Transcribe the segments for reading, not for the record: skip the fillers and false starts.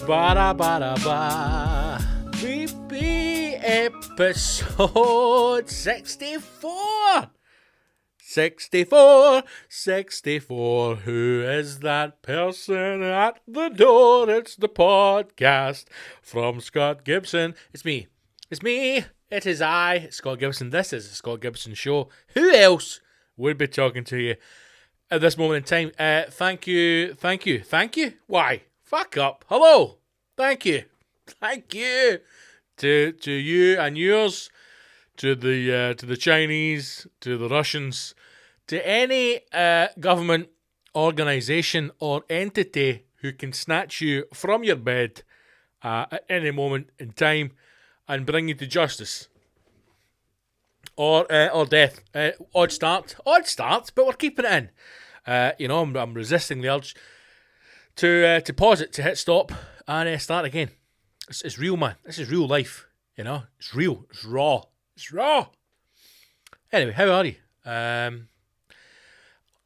Ba-da-ba-da-ba. BB episode 64. 64. Who is that person at the door? It's the podcast from Scott Gibson. It's me. It is I, Scott Gibson. This is the Scott Gibson Show. Who else would be talking to you at this moment in time? Thank you. Why? Fuck up. Hello. Thank you to you and yours, to the Chinese, to the Russians, to any government organisation or entity who can snatch you from your bed at any moment in time and bring you to justice or death. Odd start, but we're keeping it in. I'm resisting the urge to pause it, to hit stop and start again. It's real, man. This is real life. It's real. It's raw. Anyway, how are you?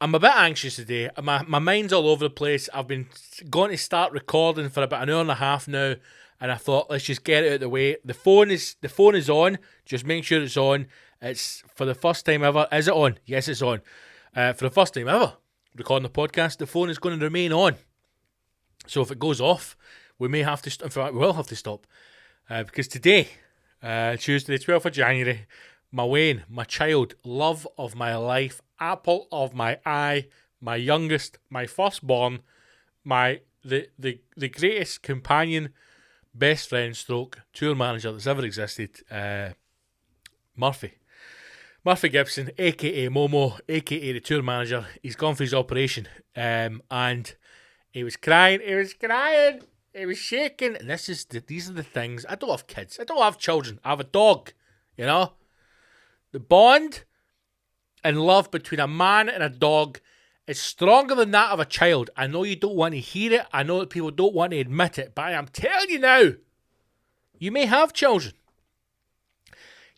I'm a bit anxious today. My mind's all over the place. I've been going to start recording for about an hour and a half now, and I thought, let's just get it out of the way. The phone is on. Just make sure it's on. It's for the first time ever. Is it on? Yes, it's on. For the first time ever recording the podcast, the phone is going to remain on. So if it goes off, we may have to. In fact, we will have to stop because today, Tuesday, the 12th of January, my Wayne, my child, love of my life, apple of my eye, my youngest, my firstborn, the greatest companion, best friend, stroke tour manager that's ever existed, Murphy Gibson, aka Momo, aka the tour manager. He's gone for his operation, and he was crying, he was shaking. And these are the things. I don't have kids, I don't have children, I have a dog. The bond and love between a man and a dog is stronger than that of a child. I know you don't want to hear it. I know that people don't want to admit it. But I am telling you now, you may have children.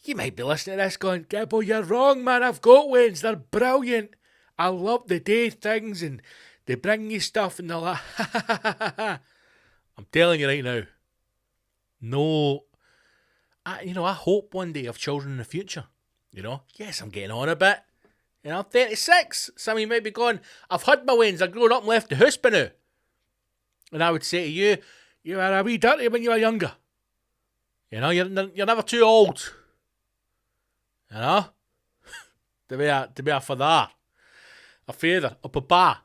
You might be listening to this going, Gibbo, you're wrong, man. I've got Waynes. They're brilliant. I love the day things and they bring you stuff and they're like, I'm telling you right now, no. I hope one day I have children in the future. Yes, I'm getting on a bit. I'm 36. Some of you might be going, I've had my Waynes, I've grown up and left the house by now. And I would say to you, you were a wee dirty when you were younger. You're never too old. To be a father, a father, a papa.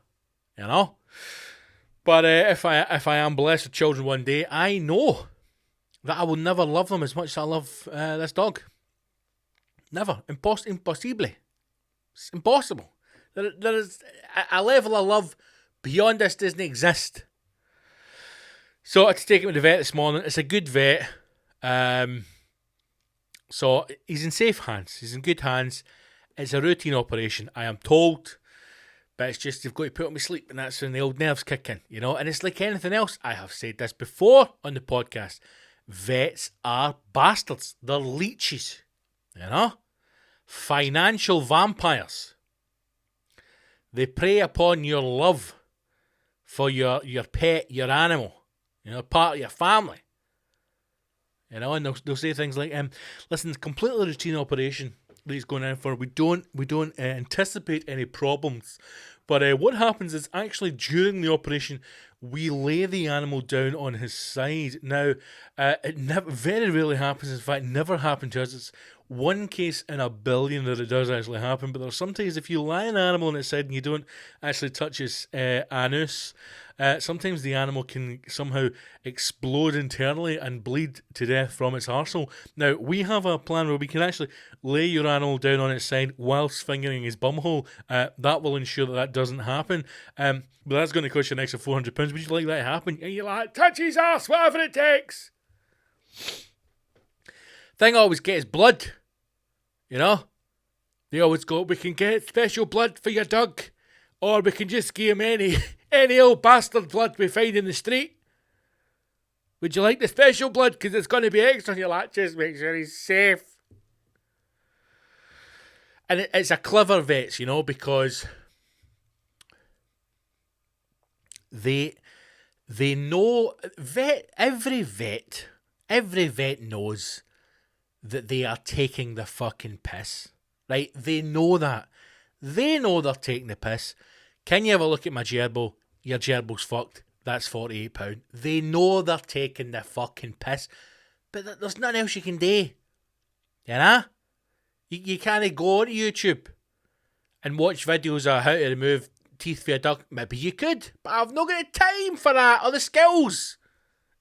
But if I am blessed with children one day, I know that I will never love them as much as I love this dog. Never. Impossibly. It's impossible. There is a level of love beyond this doesn't exist. So I had to take him to the vet this morning. It's a good vet. So he's in safe hands. He's in good hands. It's a routine operation, I am told. But it's just, you've got to put him to sleep, and that's when the old nerves kick in, And it's like anything else. I have said this before on the podcast. Vets are bastards. They're leeches. Financial vampires. They prey upon your love for your pet, your animal, part of your family. And they'll say things like, listen, completely routine operation that he's going in for. We don't anticipate any problems. But what happens is actually during the operation, we lay the animal down on his side. Now, it very rarely happens. In fact, never happened to us. It's one case in a billion that it does actually happen. But there's sometimes if you lie an animal on its side and you don't actually touch his anus, sometimes the animal can somehow explode internally and bleed to death from its arsehole. Now, we have a plan where we can actually lay your animal down on its side whilst fingering his bumhole. That will ensure that doesn't happen. But that's going to cost you an extra £400. Would you like that to happen? And you're like, touch his arse, whatever it takes. Thing I always get is blood. They always go, we can get special blood for your dog, or we can just give him any old bastard blood we find in the street. Would you like the special blood? Because it's going to be extra. And you're like, just make sure he's safe. And it's a clever vets, because They know, every vet knows that they are taking the fucking piss. Right? They know that. They know they're taking the piss. Can you have a look at my gerbil? Your gerbil's fucked. That's £48. They know they're taking the fucking piss. But there's nothing else you can do. You know? You can't go on YouTube and watch videos of how to remove teeth for a dog. Maybe you could, but I've not got the time for that or the skills.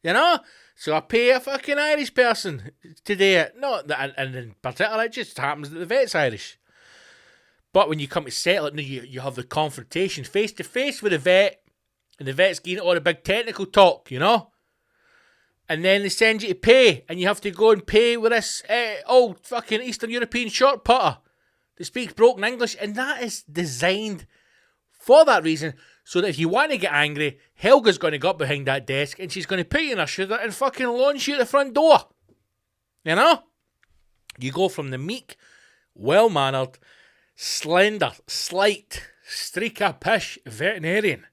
You know? So I pay a fucking Irish person to do it. Not that, and in particular, it just happens that the vet's Irish. But when you come to settle it, you have the confrontation face to face with the vet, and the vet's giving all the big technical talk, you know? And then they send you to pay, and you have to go and pay with this old fucking Eastern European short putter that speaks broken English, and that is designed for that reason, so that if you want to get angry, Helga's going to go up behind that desk, and she's going to put you in her shoulder and fucking launch you at the front door. You know? You go from the meek, well-mannered, slender, slight, streak-a-pish veterinarian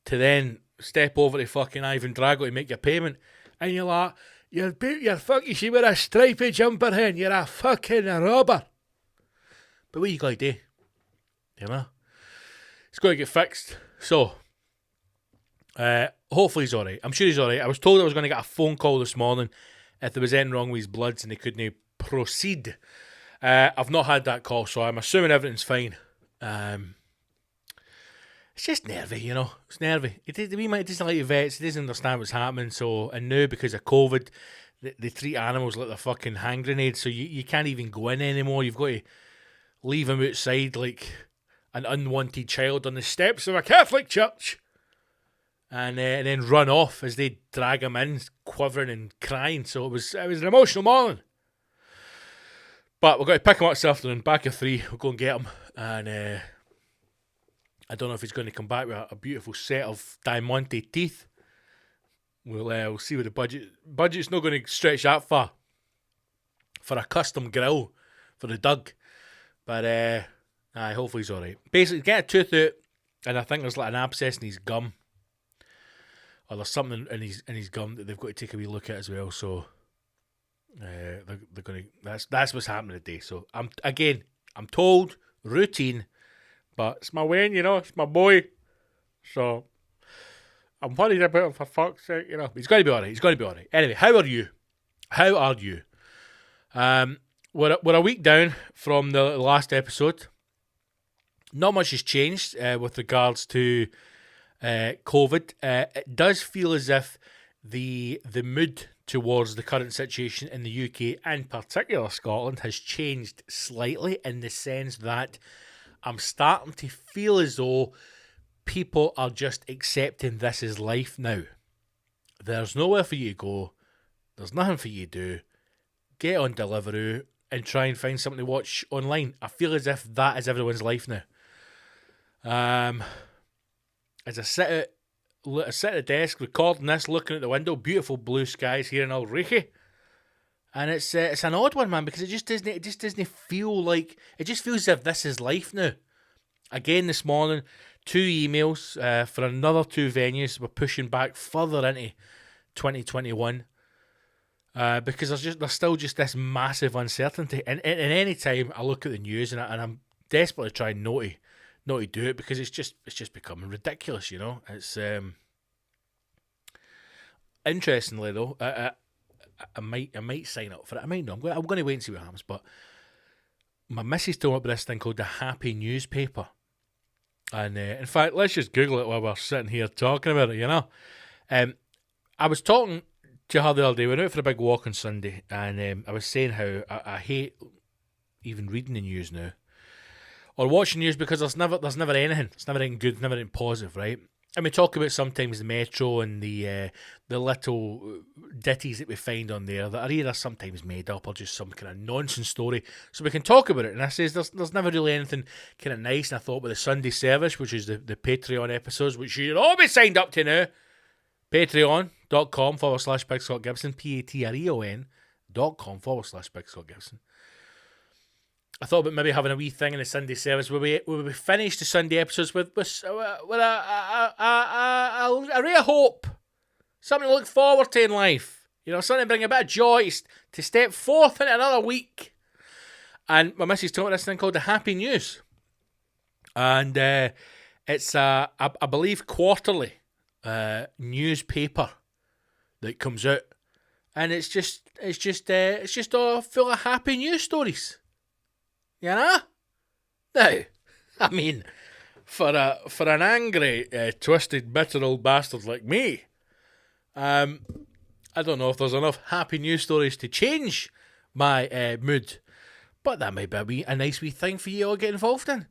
to then step over to fucking Ivan Drago to make your payment, and you're like, you should wear a stripy jumper hen, you're a fucking robber. But what you got to do? You know? It's got to get fixed. So, hopefully he's alright. I'm sure he's alright. I was told I was going to get a phone call this morning if there was anything wrong with his bloods and they couldn't proceed. I've not had that call, so I'm assuming everything's fine. It's just nervy, you know. It's nervy. It doesn't like the vets. It doesn't understand what's happening. So, and now because of COVID, they treat animals like they're fucking hand grenades. So you can't even go in anymore. You've got to leave them outside like an unwanted child on the steps of a Catholic church, and then run off as they drag him in, quivering and crying. So it was an emotional morning. But we've got to pick him up this afternoon. Back at 3, we'll go and get him, and I don't know if he's going to come back with a beautiful set of Diamante teeth. We'll see what the budget's not going to stretch that far for a custom grill for the Doug. But hopefully he's alright. Basically, get a tooth out, and I think there's like an abscess in his gum, or there's something in his gum that they've got to take a wee look at as well. So they're going to. That's what's happening today. So I'm told routine, but it's my Wayne, you know, it's my boy. So I'm worried about him, for fuck's sake, you know. He's going to be alright. He's going to be alright. Anyway, how are you? We're a week down from the last episode. Not much has changed with regards to COVID. It does feel as if the mood towards the current situation in the UK, and particular Scotland, has changed slightly, in the sense that I'm starting to feel as though people are just accepting this as life now. There's nowhere for you to go. There's nothing for you to do. Get on Deliveroo and try and find something to watch online. I feel as if that is everyone's life now. As I sit at the desk recording this, looking at the window, beautiful blue skies here in Ulrichi, and it's an odd one, man, because it just doesn't feel like, it just feels as if this is life now. Again this morning, 2 emails for another 2 venues. We're pushing back further into 2021. Because there's still just this massive uncertainty, and any time I look at the news and I'm desperately trying not to do it, because it's just becoming ridiculous, you know. It's interestingly though, I might sign up for it. I might not. I'm going to wait and see what happens. But my missus told me about this thing called the Happy Newspaper, and in fact, let's just Google it while we're sitting here talking about it. You know, I was talking to her the other day. We went out for a big walk on Sunday, and I was saying how I hate even reading the news now or watching news, because there's never anything. It's never anything good, never anything positive, right? And we talk about sometimes the Metro and the little ditties that we find on there that are either sometimes made up or just some kind of nonsense story, so we can talk about it. And I says there's never really anything kind of nice. And I thought with the Sunday service, which is the Patreon episodes, which you should all be signed up to now, patreon.com/Big Scott Gibson, Patreon.com/Big Scott Gibson. I thought about maybe having a wee thing in the Sunday service where we finish the Sunday episodes with a ray of hope, something to look forward to in life. You know, something to bring a bit of joy to step forth into another week. And my missus told me this thing called the Happy News, and it's I believe quarterly newspaper that comes out, and it's just all full of happy news stories. You know? Now, I mean, for an angry, twisted, bitter old bastard like me, I don't know if there's enough happy news stories to change my mood, but that might be a nice wee thing for you all to get involved in.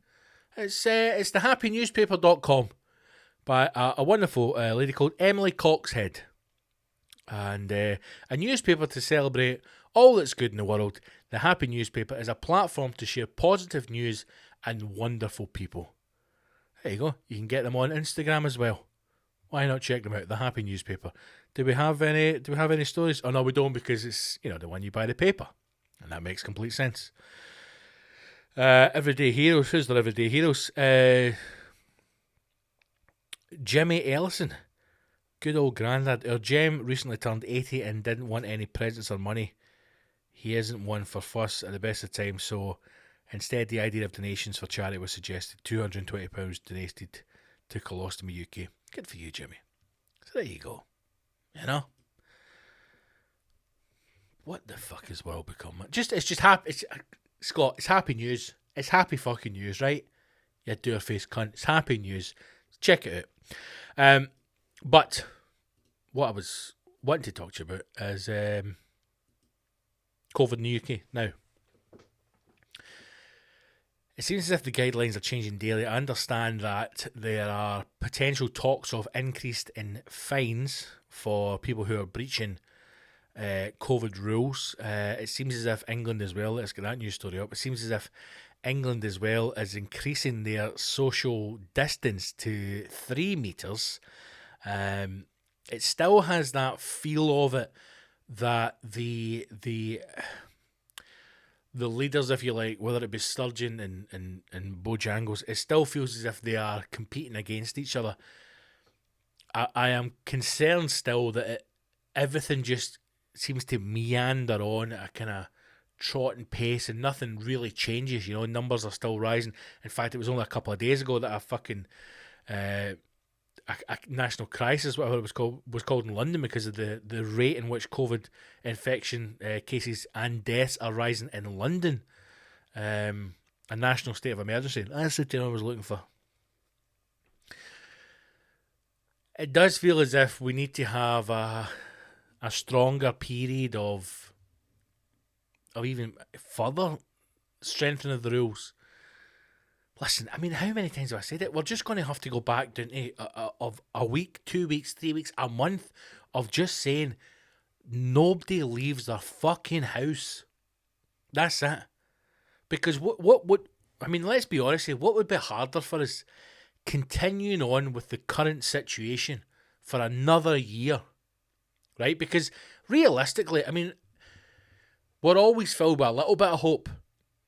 It's thehappynewspaper.com by a wonderful lady called Emily Coxhead, and a newspaper to celebrate all that's good in the world. The Happy Newspaper is a platform to share positive news and wonderful people. There you go. You can get them on Instagram as well. Why not check them out? The Happy Newspaper. Do we have any stories? Oh no, we don't, because it's, you know, the one you buy the paper, and that makes complete sense. Everyday heroes. Who's their everyday heroes? Jimmy Ellison, good old grandad. Our Jem recently turned 80 and didn't want any presents or money. He isn't one for fuss at the best of times, so instead the idea of donations for charity was suggested. £220 donated to Colostomy UK. Good for you, Jimmy. So there you go. You know? What the fuck has world become? It's just happy. Scott, it's happy news. It's happy fucking news, right? You do-a-face cunt. It's happy news. Check it out. But what I was wanting to talk to you about is COVID in the UK now. It seems as if the guidelines are changing daily. I understand that there are potential talks of increased in fines for people who are breaching COVID rules. It seems as if England as well, let's get that news story up, it seems as if England as well is increasing their social distance to 3 metres. It still has that feel of it that the leaders, if you like, whether it be Sturgeon and Bojangles, it still feels as if they are competing against each other. I am concerned still that everything just seems to meander on at a kind of trotting pace and nothing really changes. You know, numbers are still rising. In fact, it was only a couple of days ago that a fucking a national crisis, whatever it was called in London, because of the rate in which COVID infection cases and deaths are rising in London. A national state of emergency. That's the term I was looking for. It does feel as if we need to have a stronger period of even further strengthening of the rules. Listen, I mean, how many times have I said it? We're just going to have to go back down to a week, 2 weeks, 3 weeks, a month of just saying nobody leaves their fucking house. That's it. Because what would, I mean, let's be honest here, what would be harder for us continuing on with the current situation for another year, right? Because realistically, I mean, we're always filled with a little bit of hope.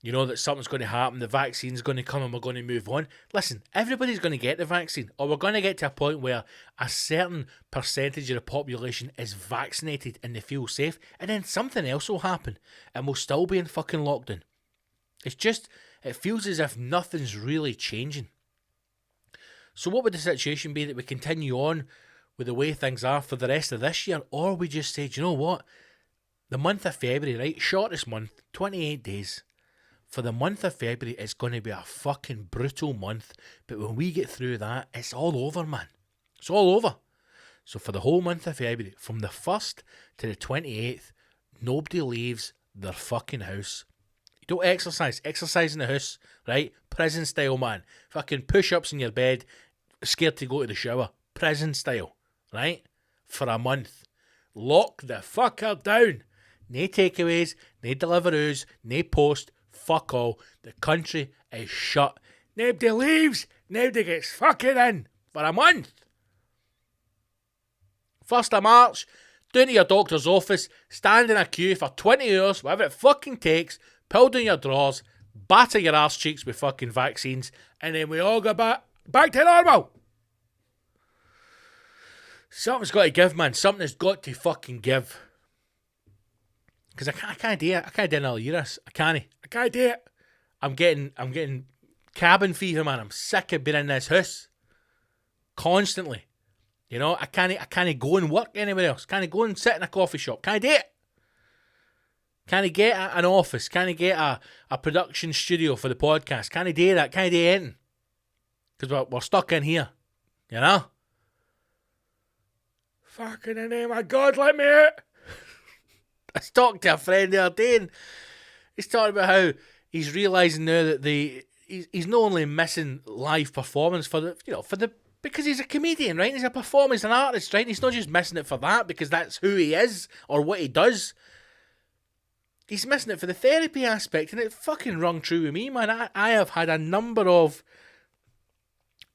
You know, that something's going to happen, the vaccine's going to come and we're going to move on. Listen, everybody's going to get the vaccine, or we're going to get to a point where a certain percentage of the population is vaccinated and they feel safe, and then something else will happen and we'll still be in fucking lockdown. It's just, it feels as if nothing's really changing. So what would the situation be that we continue on with the way things are for the rest of this year, or we just say, do you know what? The month of February, right? Shortest month, 28 days. For the month of February, it's going to be a fucking brutal month. But when we get through that, it's all over, man. It's all over. So for the whole month of February, from the 1st to the 28th, nobody leaves their fucking house. You don't exercise. Exercise in the house, right? Prison style, man. Fucking push-ups in your bed, scared to go to the shower. Prison style, right? For a month. Lock the fucker down. No takeaways, no deliveroos, no post. Fuck all. The country is shut. Nobody leaves. Nobody gets fucking in for a month. 1st of March, down to your doctor's office, stand in a queue for 20 hours, whatever it fucking takes, pull down your drawers, batter your arse cheeks with fucking vaccines, and then we all go back to normal. Something's got to give, man. Something has got to fucking give. Because I can't do it. I can't do another year. I can't do it. I'm getting cabin fever, man. I'm sick of being in this house constantly. You know, I can't go and work anywhere else. Can't go and sit in a coffee shop. Can't do it. Can't get an office. Can't get a production studio for the podcast. Can't do that. Can't do anything. Because we're stuck in here. You know? Fucking in the name of God, let me out. I was talking to a friend the other day, and he's talking about how he's realising now that he's not only missing live performance because he's a comedian, right? He's a performer, he's an artist, right? He's not just missing it for that because that's who he is or what he does. He's missing it for the therapy aspect, and it fucking rung true with me, man. I have had a number of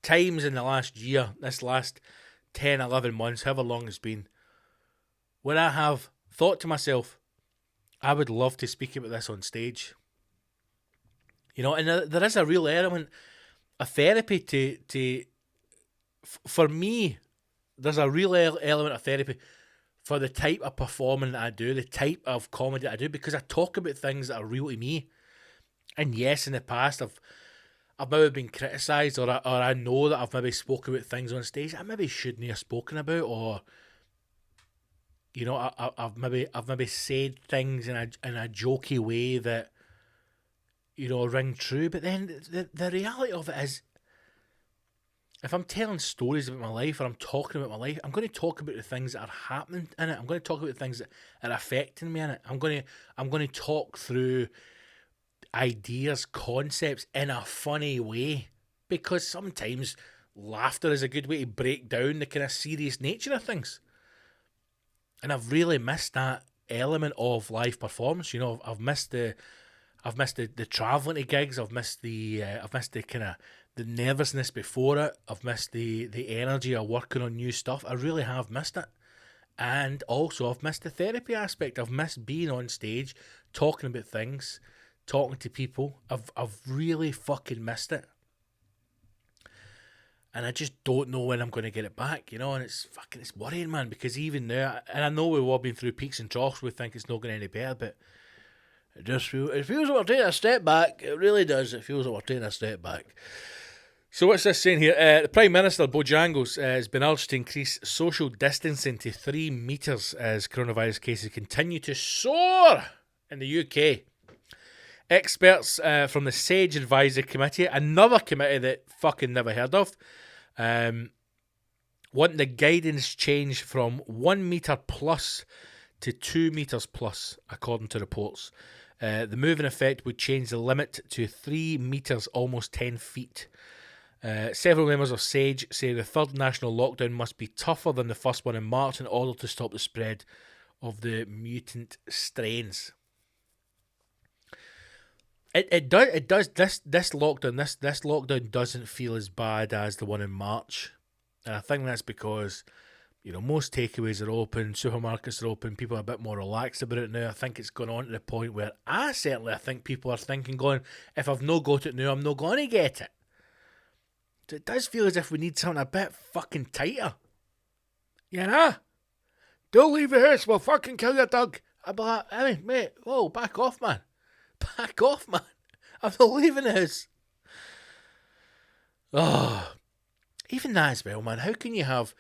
times in the last year, this last 10, 11 months, however long it's been, where I have thought to myself, I would love to speak about this on stage. You know, and there is a real element of therapy for me, there's a real element of therapy for the type of performing that I do, the type of comedy that I do, because I talk about things that are real to me. And yes, in the past, I've maybe been criticised, or I know that I've maybe spoken about things on stage I maybe shouldn't have spoken about, or you know, I've maybe said things in a jokey way that, you know, ring true. But then the reality of it is, if I'm telling stories about my life, or I'm talking about my life, I'm going to talk about the things that are happening in it. I'm going to talk about the things that are affecting me in it. I'm going to talk through ideas, concepts in a funny way, because sometimes laughter is a good way to break down the kind of serious nature of things. And I've really missed that element of live performance. You know, I've missed the travelling to gigs. I've missed the kind of the nervousness before it. I've missed the energy of working on new stuff. I really have missed it. And also I've missed the therapy aspect. I've missed being on stage, talking about things, talking to people. I've really fucking missed it. And I just don't know when I'm going to get it back, you know, and it's worrying, man, because even now, and I know we've all been through peaks and troughs, we think it's not going any better, but it feels like we're taking a step back. It really does. It feels like we're taking a step back. So what's this saying here? The Prime Minister, Bojangles, has been urged to increase social distancing to 3 metres as coronavirus cases continue to soar in the UK. Experts from the SAGE Advisory Committee, another committee that fucking never heard of, want the guidance changed from 1 metre plus to 2 metres plus, according to reports. The move in effect would change the limit to 3 metres, almost 10 feet. Several members of SAGE say the third national lockdown must be tougher than the first one in March in order to stop the spread of the mutant strains. It does. This lockdown doesn't feel as bad as the one in March, and I think that's because, you know, most takeaways are open, supermarkets are open, people are a bit more relaxed about it now. I think it's gone on to the point where I think people are thinking, going, if I've no got it now, I'm not going to get it. So it does feel as if we need something a bit fucking tighter. You know? Don't leave the house, we'll fucking kill your dog. I'd be like, hey, mate, whoa, back off, man. Back off, man. I'm not leaving the house. Oh, even that as well, man. How can you have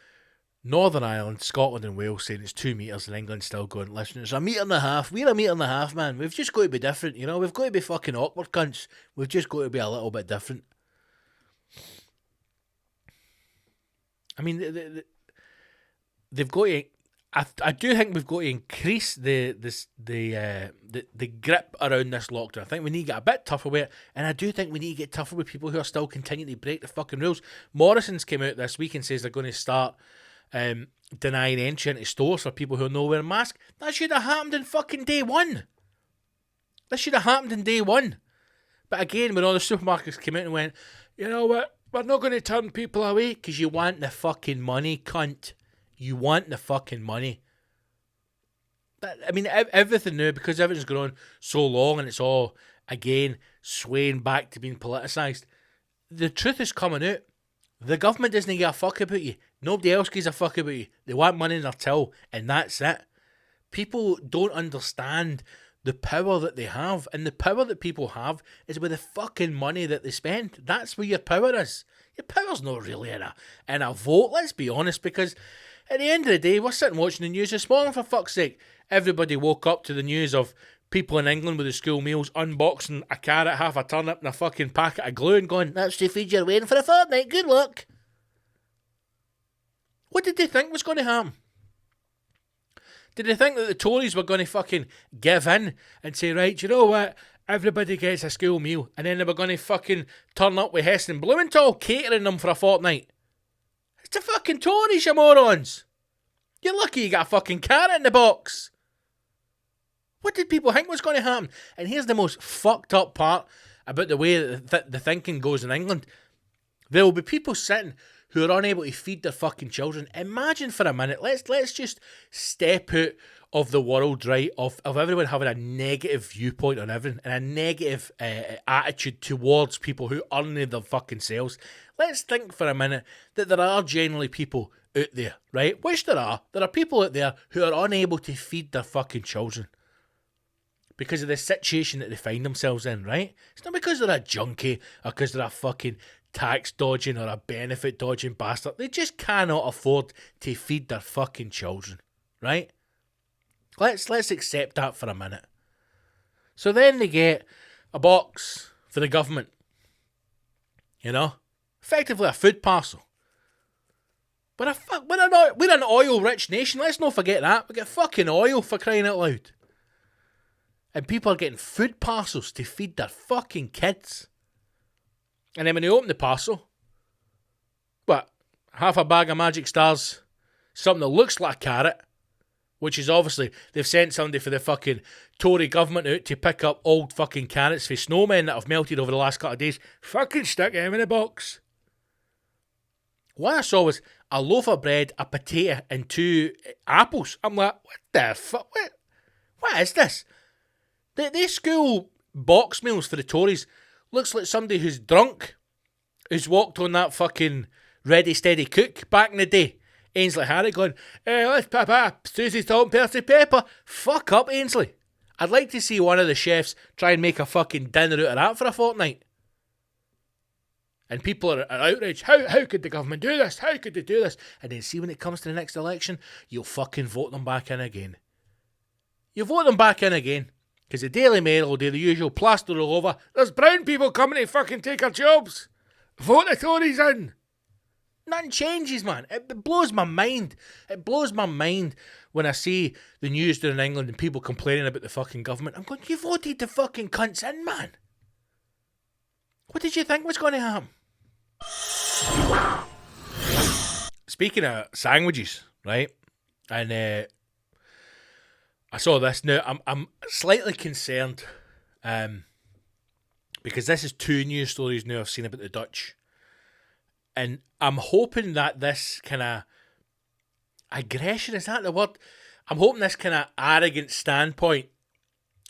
Northern Ireland, Scotland and Wales saying it's 2 metres and England still going, listen, it's 1.5 metres. We're 1.5 metres, man. We've just got to be different, you know? We've got to be fucking awkward cunts. We've just got to be a little bit different. I mean, they've got to... I do think we've got to increase the grip around this lockdown. I think we need to get a bit tougher with it, and I do think we need to get tougher with people who are still continuing to break the fucking rules. Morrison's came out this week and says they're going to start denying entry into stores for people who are not wearing masks. That should have happened in fucking day one. This should have happened in day one. But again, when all the supermarkets came out and went, you know what, we're not going to turn people away because you want the fucking money, cunt. You want the fucking money. I mean, everything now, because everything's gone on so long and it's all, again, swaying back to being politicised, the truth is coming out. The government doesn't give a fuck about you. Nobody else gives a fuck about you. They want money in their till, and that's it. People don't understand the power that they have, and the power that people have is with the fucking money that they spend. That's where your power is. Your power's not really in a vote, let's be honest, because at the end of the day, we're sitting watching the news this morning, for fuck's sake. Everybody woke up to the news of people in England with the school meals unboxing a carrot, half a turnip and a fucking packet of glue and going, that's to feed your waiting for a fortnight, good luck. What did they think was going to happen? Did they think that the Tories were going to fucking give in and say, right, you know what, everybody gets a school meal, and then they were going to fucking turn up with Hess and Blumenthal catering them for a fortnight? It's the fucking Tories, you morons. You're lucky you got a fucking carrot in the box. What did people think was going to happen? And here's the most fucked up part about the way that the thinking goes in England. There will be people sitting who are unable to feed their fucking children. Imagine for a minute, let's just step out of the world, right, of everyone having a negative viewpoint on everything and a negative attitude towards people who earn their fucking selves. Let's think for a minute that there are generally people out there, right, which there are people out there who are unable to feed their fucking children because of the situation that they find themselves in, right? It's not because they're a junkie or because they're a fucking tax dodging or a benefit dodging bastard. They just cannot afford to feed their fucking children, right? Let's accept that for a minute. So then they get a box for the government, you know, effectively a food parcel. But we're an oil-rich nation. Let's not forget that. We get fucking oil, for crying out loud. And people are getting food parcels to feed their fucking kids. And then when they open the parcel, what? Half a bag of Magic Stars, something that looks like a carrot, which is obviously, they've sent somebody for the fucking Tory government out to pick up old fucking carrots for snowmen that have melted over the last couple of days. Fucking stick them in a box. What I saw was a loaf of bread, a potato, and 2 apples. I'm like, what the fuck? What is this? The school box meals for the Tories looks like somebody who's drunk, who's walked on that fucking Ready Steady Cook back in the day. Ainsley Harry going, let's pepper, Susie salt and Percy pepper. Fuck up, Ainsley. I'd like to see one of the chefs try and make a fucking dinner out of that for a fortnight. And people are outraged. How could the government do this? How could they do this? And then see when it comes to the next election, you'll fucking vote them back in again. You vote them back in again. Because the Daily Mail will do the usual plaster all over. There's brown people coming to fucking take our jobs. Vote the Tories in. Nothing changes, man. It blows my mind. It blows my mind when I see the news down in England and people complaining about the fucking government. I'm going, you voted the fucking cunts in, man. What did you think was going to happen? Speaking of sandwiches, right? And I saw this. Now, I'm slightly concerned because this is 2 news stories now I've seen about the Dutch. And I'm hoping that this kind of aggression, is that the word? I'm hoping this kind of arrogant standpoint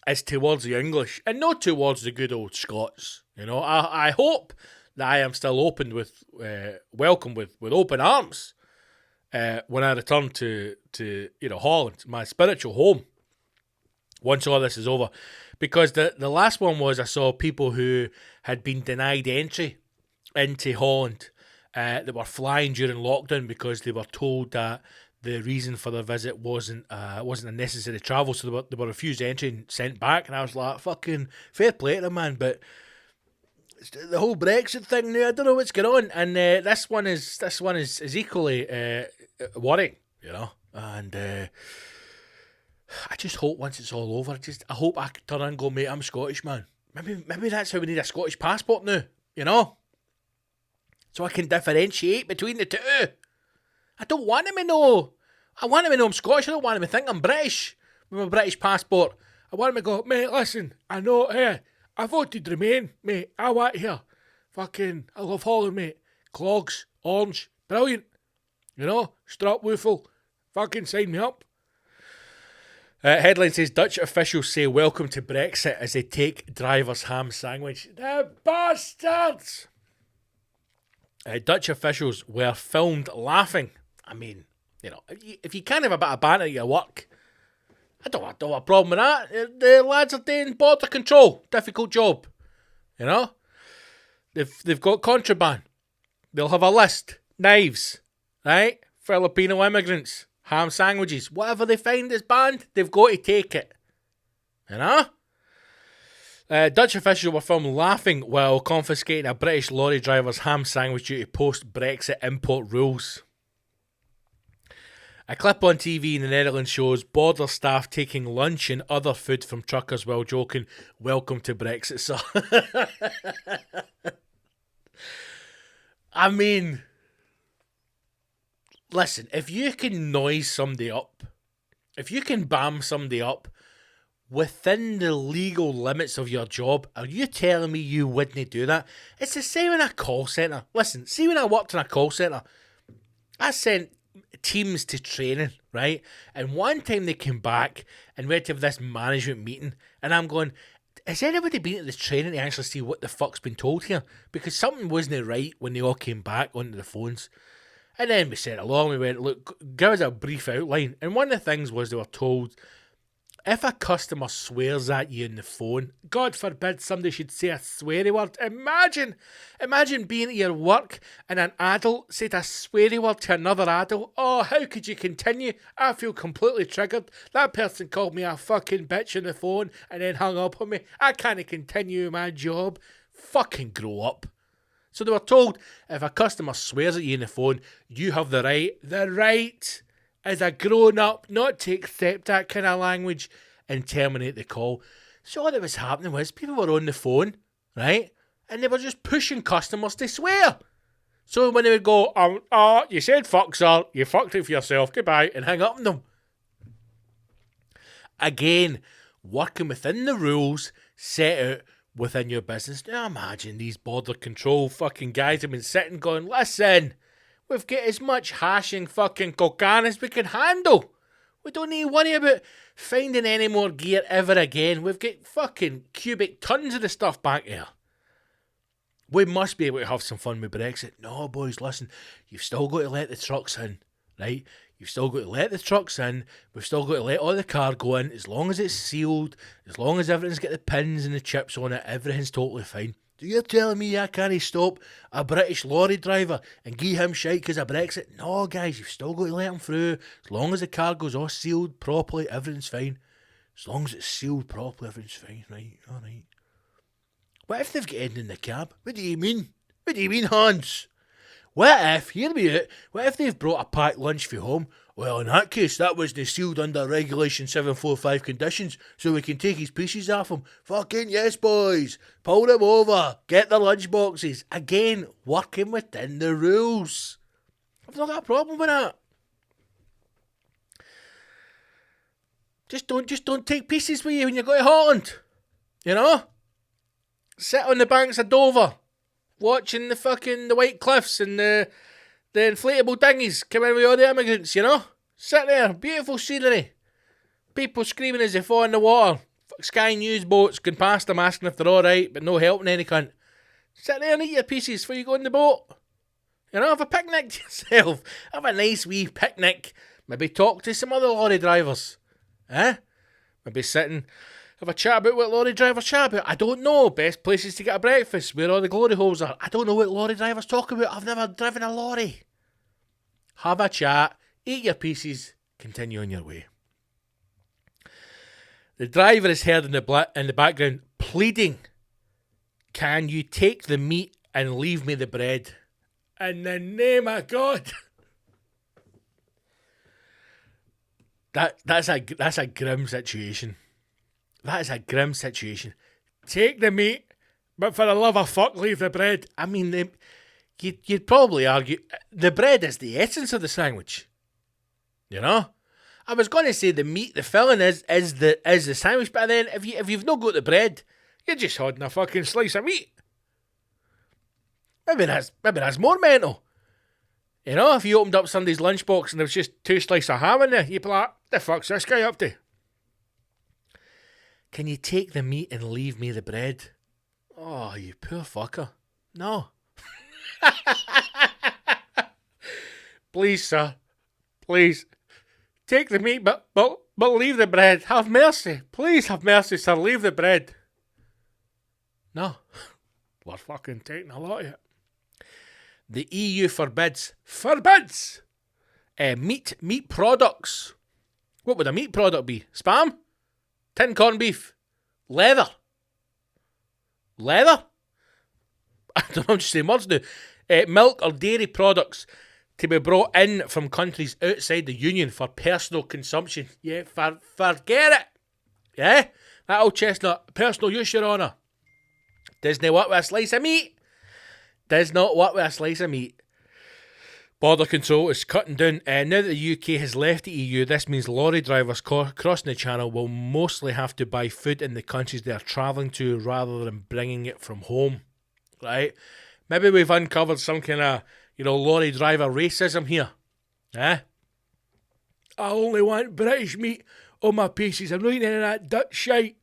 is towards the English and not towards the good old Scots. You know, I hope that I am still welcome with open arms when I return to Holland, my spiritual home, once all this is over. Because the last one was I saw people who had been denied entry into Holland that were flying during lockdown because they were told that the reason for their visit wasn't a necessary travel, so they were refused entry and sent back. And I was like, fucking fair play to them, man. But the whole Brexit thing now, I don't know what's going on. And this one is equally worrying, you know. And I just hope once it's all over, I hope I can turn around and go, mate, I'm Scottish, man. Maybe that's how we need a Scottish passport now, you know. So I can differentiate between the two. I don't want him to know. I want him to know I'm Scottish. I don't want him to think I'm British with my British passport. I want him to go, mate, listen, I know, I voted Remain, mate. I want here. Fucking, I love Holland, mate. Clogs, orange, brilliant. You know, strop woofle. Fucking sign me up. Headline says, Dutch officials say welcome to Brexit as they take driver's ham sandwich. The bastards! Dutch officials were filmed laughing. I mean, you know, if you can't have a bit of banter at your work, I don't have a problem with that. The lads are doing border control. Difficult job. You know? They've got contraband. They'll have a list. Knives. Right? Filipino immigrants. Ham sandwiches. Whatever they find is banned, they've got to take it. You know? Dutch officials were filmed laughing while confiscating a British lorry driver's ham sandwich due to post-Brexit import rules. A clip on TV in the Netherlands shows border staff taking lunch and other food from truckers while joking, welcome to Brexit, sir. I mean, listen, if you can noise somebody up, if you can bam somebody up within the legal limits of your job, are you telling me you wouldn't do that? It's the same in a call centre. Listen, see when I worked in a call centre, I sent teams to training, right? And one time they came back and we had to have this management meeting, and I'm going, has anybody been at the training to actually see what the fuck's been told here? Because something wasn't right when they all came back onto the phones. And then we sent along, we went, look, give us a brief outline. And one of the things was they were told, if a customer swears at you on the phone, God forbid somebody should say a sweary word. Imagine being at your work and an adult said a sweary word to another adult. Oh, how could you continue? I feel completely triggered. That person called me a fucking bitch on the phone and then hung up on me. I can't continue my job. Fucking grow up. So they were told, if a customer swears at you on the phone, you have the right as a grown-up not to accept that kind of language and terminate the call. So all that was happening was people were on the phone, right? And they were just pushing customers to swear. So when they would go, you said fuck, sir, you fucked it for yourself, goodbye, and hang up on them. Again, working within the rules set out within your business. Now imagine these border control fucking guys have been sitting going, listen, we've got as much hashing fucking cocaine as we can handle. We don't need to worry about finding any more gear ever again. We've got fucking cubic tons of the stuff back there. We must be able to have some fun with Brexit. No, boys, listen, you've still got to let the trucks in, right? You've still got to let the trucks in. We've still got to let all the cargo in. As long as it's sealed, as long as everything's got the pins and the chips on it, everything's totally fine. So you're telling me I can't stop a British lorry driver and give him shite because of Brexit? No, guys, you've still got to let him through. As long as the cargo's all sealed properly, everything's fine. As long as it's sealed properly, everything's fine, right? All right. What if they've got Ed in the cab? What do you mean? What do you mean, Hans? What if, hear me out, what if they've brought a packed lunch for home? Well, in that case, that wasn't sealed under Regulation 745 conditions, so we can take his pieces off him. Fucking yes, boys. Pull them over. Get the lunch boxes. Again, working within the rules. I've not got a problem with that. Just don't take pieces with you when you go to Holland. You know? Sit on the banks of Dover, watching the White Cliffs and the inflatable dinghies come in with all the immigrants, you know? Sit there, beautiful scenery. People screaming as they fall in the water. Sky News boats going past them asking if they're alright, but no helping any cunt. Sit there and eat your pieces before you go on the boat. You know, have a picnic to yourself. Have a nice wee picnic. Maybe talk to some other lorry drivers. Maybe sit and have a chat about what lorry drivers chat about. I don't know. Best places to get a breakfast, where all the glory holes are. I don't know what lorry drivers talk about. I've never driven a lorry. Have a chat, eat your pieces, continue on your way. The driver is heard in the background pleading, can you take the meat and leave me the bread? In the name of God. That's a grim situation. That is a grim situation. Take the meat, but for the love of fuck, leave the bread. I mean, you'd probably argue the bread is the essence of the sandwich. You know? I was going to say the meat, the filling is the sandwich, but then if you've not got the bread, you're just holding a fucking slice of meat. Maybe that's more mental. You know, if you opened up somebody's lunchbox and there was just 2 slices of ham in there, you'd be like, the fuck's this guy up to? Can you take the meat and leave me the bread? Oh, you poor fucker. No. Please, sir. Please. Take the meat, but leave the bread. Have mercy. Please have mercy, sir. Leave the bread. No. We're fucking taking a lot of it. The EU forbids meat products. What would a meat product be? Spam? Tin corned beef? Leather? I don't know, I'm just saying words now. Milk or dairy products to be brought in from countries outside the Union for personal consumption. Yeah, forget it. Yeah? That old chestnut, personal use, Your Honour. Does not work with a slice of meat. Border control is cutting down. Now that the UK has left the EU, this means lorry drivers crossing the channel will mostly have to buy food in the countries they are travelling to rather than bringing it from home. Right? Maybe we've uncovered some kind of, lorry driver racism here. I only want British meat on my pieces. I'm not eating any of that Dutch shite.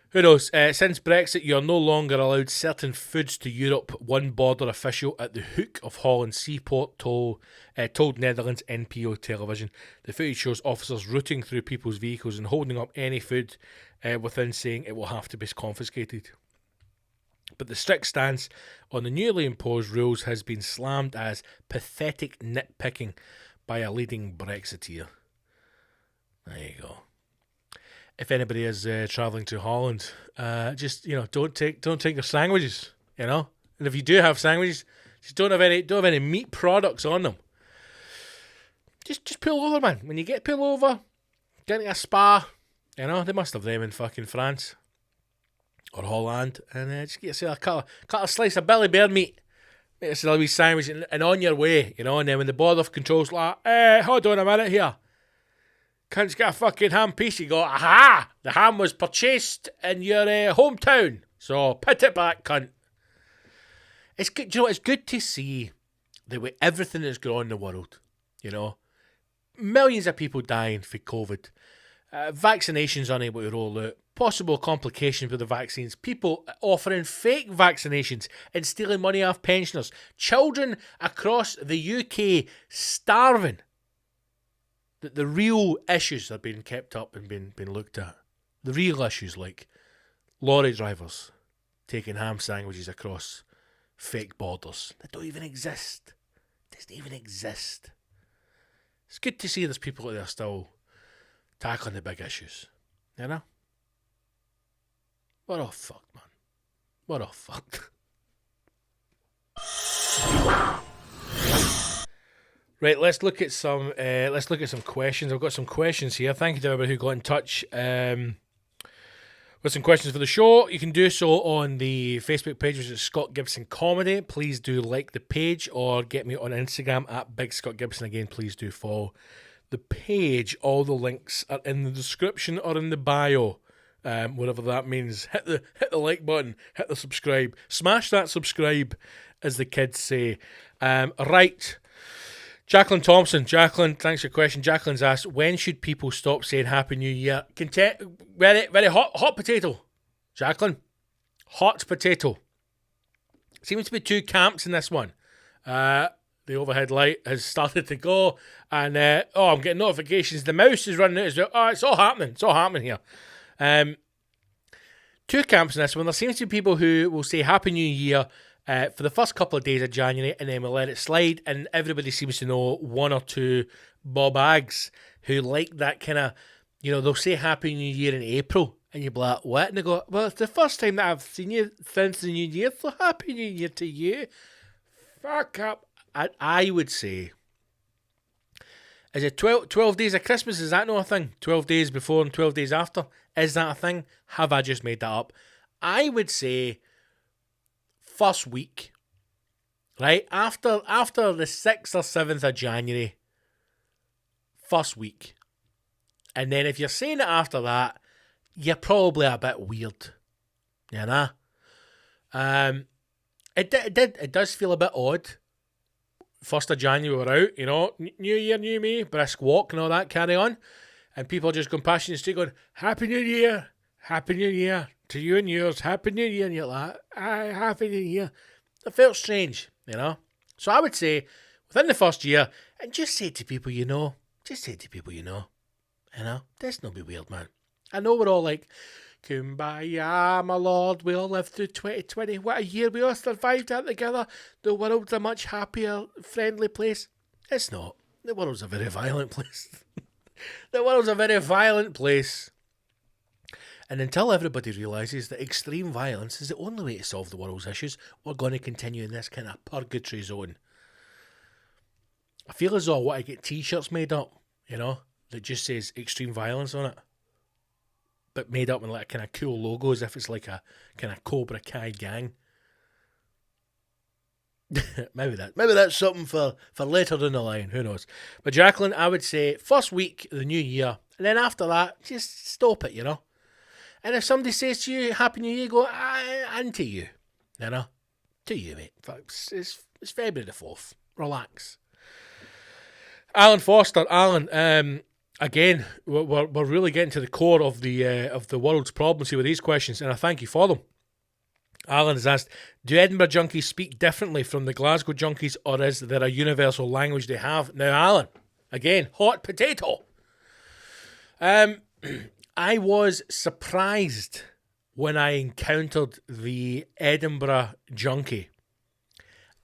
Who knows? Since Brexit, you're no longer allowed certain foods to Europe, one border official at the Hoek of Holland seaport told Netherlands NPO television. The footage shows officers rooting through people's vehicles and holding up any food within, saying it will have to be confiscated. But the strict stance on the newly imposed rules has been slammed as pathetic nitpicking by a leading Brexiteer. There you go. If anybody is travelling to Holland, just don't take your sandwiches, and if you do have sandwiches, just don't have any meat products on them. Just pull over, man. When you get pull over, get into a spa, they must have them in fucking France or Holland, and just get yourself cut a slice of belly bear meat, make yourself a wee sandwich, and on your way, and then when the border control's like, hold on a minute here. Cunt's got a fucking ham piece. You go, aha! The ham was purchased in your hometown. So put it back, cunt. It's good. It's good to see the way everything that's going on in the world. Millions of people dying for COVID. Vaccinations unable to roll out. Possible complications with the vaccines. People offering fake vaccinations and stealing money off pensioners. Children across the UK starving. The real issues are being kept up and being looked at. The real issues like lorry drivers taking ham sandwiches across fake borders that don't even exist. Doesn't even exist. It's good to see there's people that are still tackling the big issues. What a fuck, man. What a fuck. Right, let's look at some questions. I've got some questions here. Thank you to everybody who got in touch with some questions for the show. You can do so on the Facebook page, which is Scott Gibson Comedy. Please do like the page or get me on Instagram at Big Scott Gibson. Again, please do follow the page. All the links are in the description or in the bio. Whatever that means. Hit the like button, hit the subscribe. Smash that subscribe, as the kids say. Right. Jacqueline Thompson. Jacqueline, thanks for your question. Jacqueline's asked, when should people stop saying Happy New Year? Very, very hot potato. Jacqueline, hot potato. Seems to be two camps in this one. The overhead light has started to go, and I'm getting notifications. The mouse is running out as well. Oh, it's all happening. It's all happening here. Two camps in this one. There seems to be people who will say Happy New Year for the first couple of days of January, and then we'll let it slide, and everybody seems to know one or two Bob Aggs who like that kind of, they'll say Happy New Year in April, and you'll be like, what? And they go, well, it's the first time that I've seen you since the New Year, so Happy New Year to you. Fuck up. I would say, is it 12 days of Christmas? Is that not a thing? 12 days before and 12 days after? Is that a thing? Have I just made that up? I would say first week, right? After the 6th or 7th of January, first week. And then if you're saying it after that, you're probably a bit weird. It does feel a bit odd. 1st of January we're out, New Year, new me, brisk walk and all that carry on. and people are just going past you in the street going, Happy New Year, Happy New Year, to you and yours, Happy New Year, and you're like, aye, Happy New Year. It felt strange, you know. So I would say, within the first year, and just say to people you know, that's not be weird, man. I know we're all like, Kumbaya, my lord, we all lived through 2020, what a year, we all survived that together, the world's a much happier, friendly place. It's not. The world's a very violent place. The world's a very violent place. And until everybody realises that extreme violence is the only way to solve the world's issues, we're going to continue in this kind of purgatory zone. I feel as though I want to get t-shirts made up, you know, that just says extreme violence on it. But made up in like a kind of cool logo, as if it's like a kind of Cobra Kai gang. maybe that's something for later down the line, who knows. But Jacqueline, I would say first week of the new year, and then after that, just stop it, you know. And if somebody says to you, Happy New Year, go, and to you, you know. To you, mate. It's February the 4th. Relax. Alan Foster, again, we're really getting to the core of the world's problems here with these questions, and I thank you for them. Alan has asked, do Edinburgh junkies speak differently from the Glasgow junkies, or is there a universal language they have? Now, Alan, again, hot potato. I was surprised when I encountered the Edinburgh junkie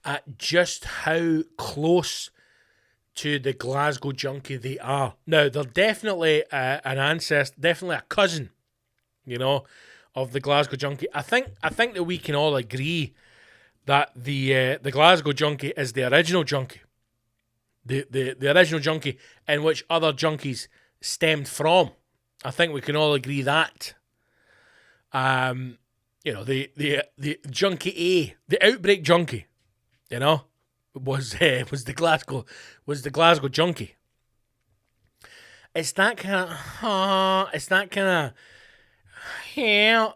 at just how close to the Glasgow junkie they are. Now, they're definitely an ancestor, definitely a cousin, you know, of the Glasgow junkie. I think that we can all agree that the Glasgow junkie is the original junkie. The original junkie in which other junkies stemmed from. I think we can all agree that. You know, the junkie A, the outbreak junkie, you know, was the Glasgow junkie. It's that kind of yeah.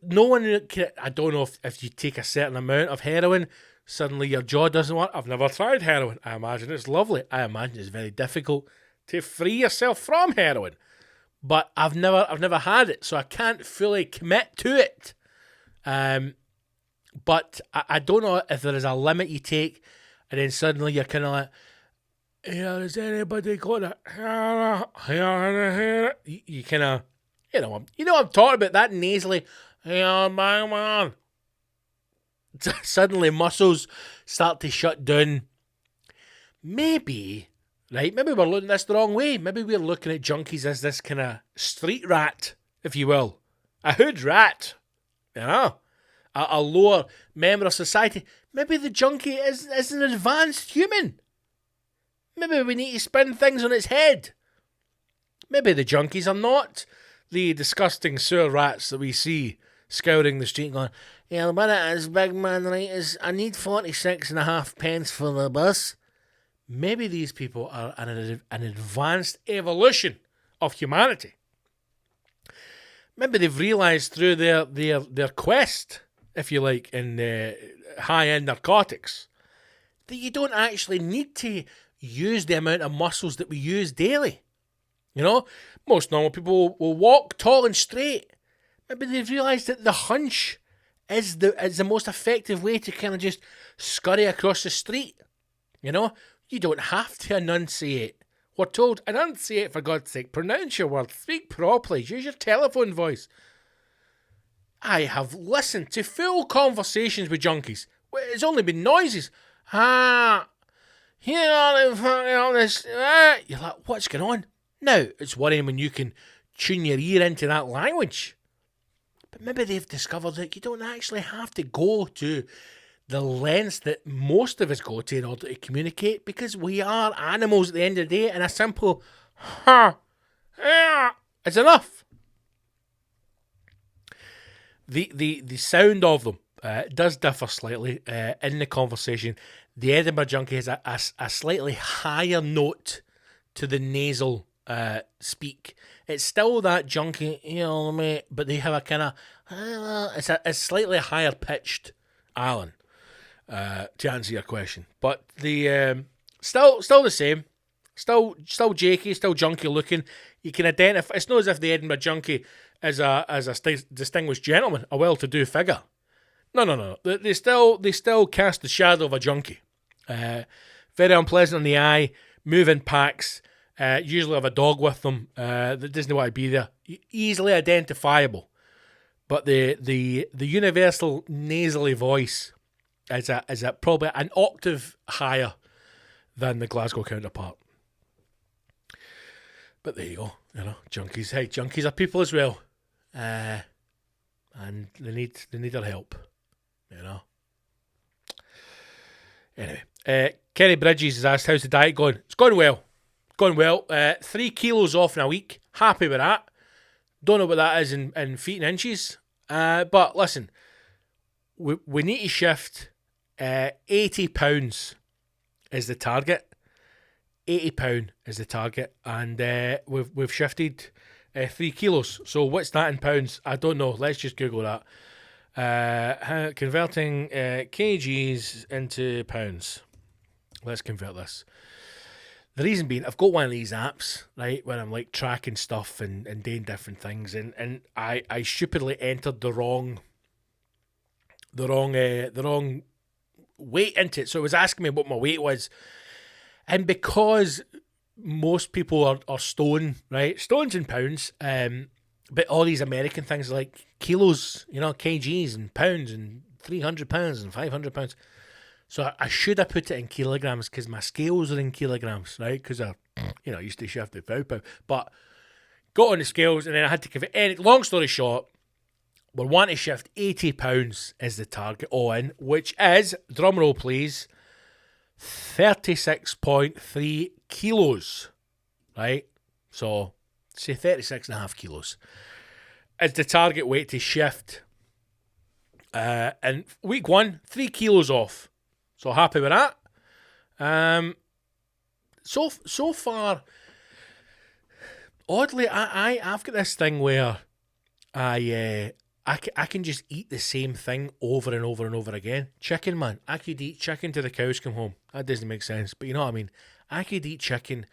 No one can, I don't know if you take a certain amount of heroin, suddenly your jaw doesn't work. I've never tried heroin. I imagine it's lovely. I imagine it's very difficult to free yourself from heroin. But I've never had it, so I can't fully commit to it. But I don't know if there is a limit you take, and then suddenly you're kind of like, yeah, has anybody got it? You kind of, you know, I'm talking about that nasally. Yeah, man. Suddenly muscles start to shut down. Maybe we're looking at this the wrong way. Maybe we're looking at junkies as this kind of street rat, if you will. A hood rat, you know? A lower member of society. Maybe the junkie is an advanced human. Maybe we need to spin things on its head. Maybe the junkies are not the disgusting sewer rats that we see scouring the street going, yeah, the minute is, big man, right, is I need 46.5 pence for the bus. Maybe these people are an advanced evolution of humanity. Maybe they've realised through their quest, if you like, in high-end narcotics, that you don't actually need to use the amount of muscles that we use daily. You know, most normal people will walk tall and straight. Maybe they've realised that the hunch is the most effective way to kind of just scurry across the street. You know, you don't have to enunciate. We're told, enunciate for God's sake, pronounce your words, speak properly, use your telephone voice. I have listened to full conversations with junkies. It's only been noises. You're like, what's going on? Now, it's worrying when you can tune your ear into that language. But maybe they've discovered that you don't actually have to go to the lengths that most of us go to in order to communicate, because we are animals at the end of the day, and a simple is enough. The sound of them does differ slightly in the conversation. The Edinburgh junkie has a slightly higher note to the nasal speak. It's still that junkie, you know, mate, but they have a kind of it's a slightly higher pitched Alan. To answer your question, but the still the same, Still jakey, still junky looking. You can identify. It's not as if the Edinburgh Junkie is a distinguished gentleman, a well-to-do figure. No. They still cast the shadow of a junkie. Very unpleasant on the eye. Move in packs. Usually have a dog with them that doesn't want to be there. Easily identifiable. But the universal nasally voice is probably an octave higher than the Glasgow counterpart. But there you go. Junkies. Hey, junkies are people as well. And they need our help. Anyway, Kenny Bridges has asked, how's the diet going? It's going well. 3 kilos off in a week. Happy with that. Don't know what that is in feet and inches. But listen, we need to shift. 80 pounds is the target. 80 pound is the target, and we've shifted 3 kilos. So what's that in pounds? I don't know. Let's just Google that. Converting kgs into pounds. Let's convert this. The reason being, I've got one of these apps, right, where I'm like tracking stuff and doing different things, and I stupidly entered the wrong weight into it. So it was asking me what my weight was, and because most people are stone, right, stones in pounds, but all these American things are like kilos, kgs and pounds and 300 pounds and 500 pounds. So I should have put it in kilograms because my scales are in kilograms, right? Because I used to shift the pound. But got on the scales and then I had to give it. Long story short, we're wanting to shift 80 pounds as the target all in, which is, drumroll please, 36.3 kilos, right? So say 36.5 kilos is the target weight to shift. And week 1, 3 kilos off. So happy with that. So far, oddly, I've got this thing where I can just eat the same thing over and over and over again. Chicken, man. I could eat chicken till the cows come home. That doesn't make sense, but you know what I mean. I could eat chicken,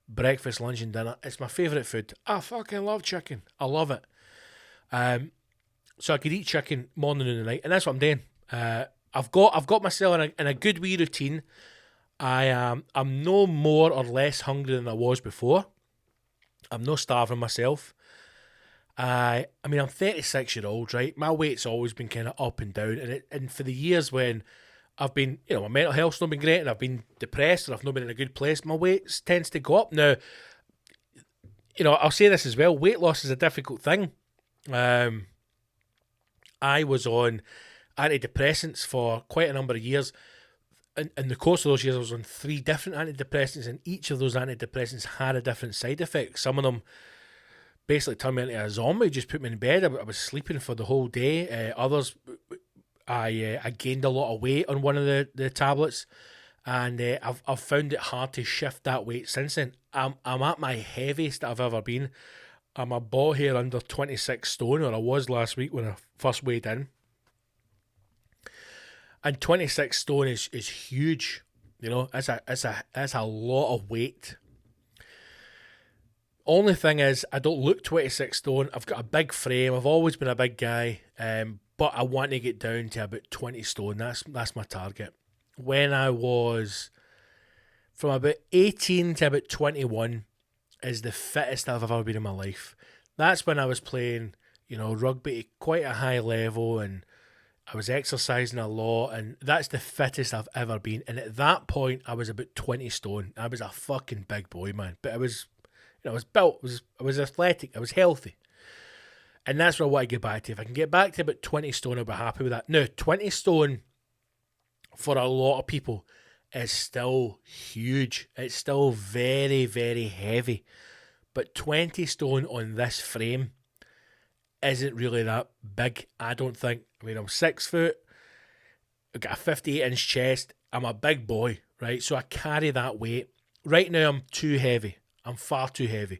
breakfast, lunch, and dinner. It's my favourite food. I fucking love chicken. I love it. So I could eat chicken morning and night, and that's what I'm doing. I've got myself in a good wee routine. I'm no more or less hungry than I was before. I'm not starving myself. I mean, I'm 36-year-old, right? My weight's always been kind of up and down, and for the years when I've been, my mental health's not been great, and I've been depressed, and I've not been in a good place, my weight tends to go up. Now, I'll say this as well, weight loss is a difficult thing. I was on antidepressants for quite a number of years. In the course of those years, I was on 3 different antidepressants, and each of those antidepressants had a different side effect. Some of them basically turned me into a zombie, just put me in bed. I was sleeping for the whole day. Others, I gained a lot of weight on one of the tablets, and I've found it hard to shift that weight since then. I'm at my heaviest I've ever been. I'm a ball hair under 26 stone, or I was last week when I first weighed in. And 26 stone is huge, it's a lot of weight. Only thing is, I don't look 26 stone. I've got a big frame. I've always been a big guy, but I want to get down to about 20 stone. That's my target. When I was from about 18 to about 21 is the fittest I've ever been in my life. That's when I was playing, rugby at quite a high level, and I was exercising a lot, and that's the fittest I've ever been. And at that point, I was about 20 stone. I was a fucking big boy, man. But I was built. I was athletic. I was healthy. And that's what I want to get back to. If I can get back to about 20 stone, I'll be happy with that. Now, 20 stone for a lot of people is still huge. It's still very, very heavy. But 20 stone on this frame isn't really that big, I don't think. I mean, I'm 6 foot, I've got a 58-inch chest, I'm a big boy, right? So I carry that weight. Right now, I'm too heavy. I'm far too heavy.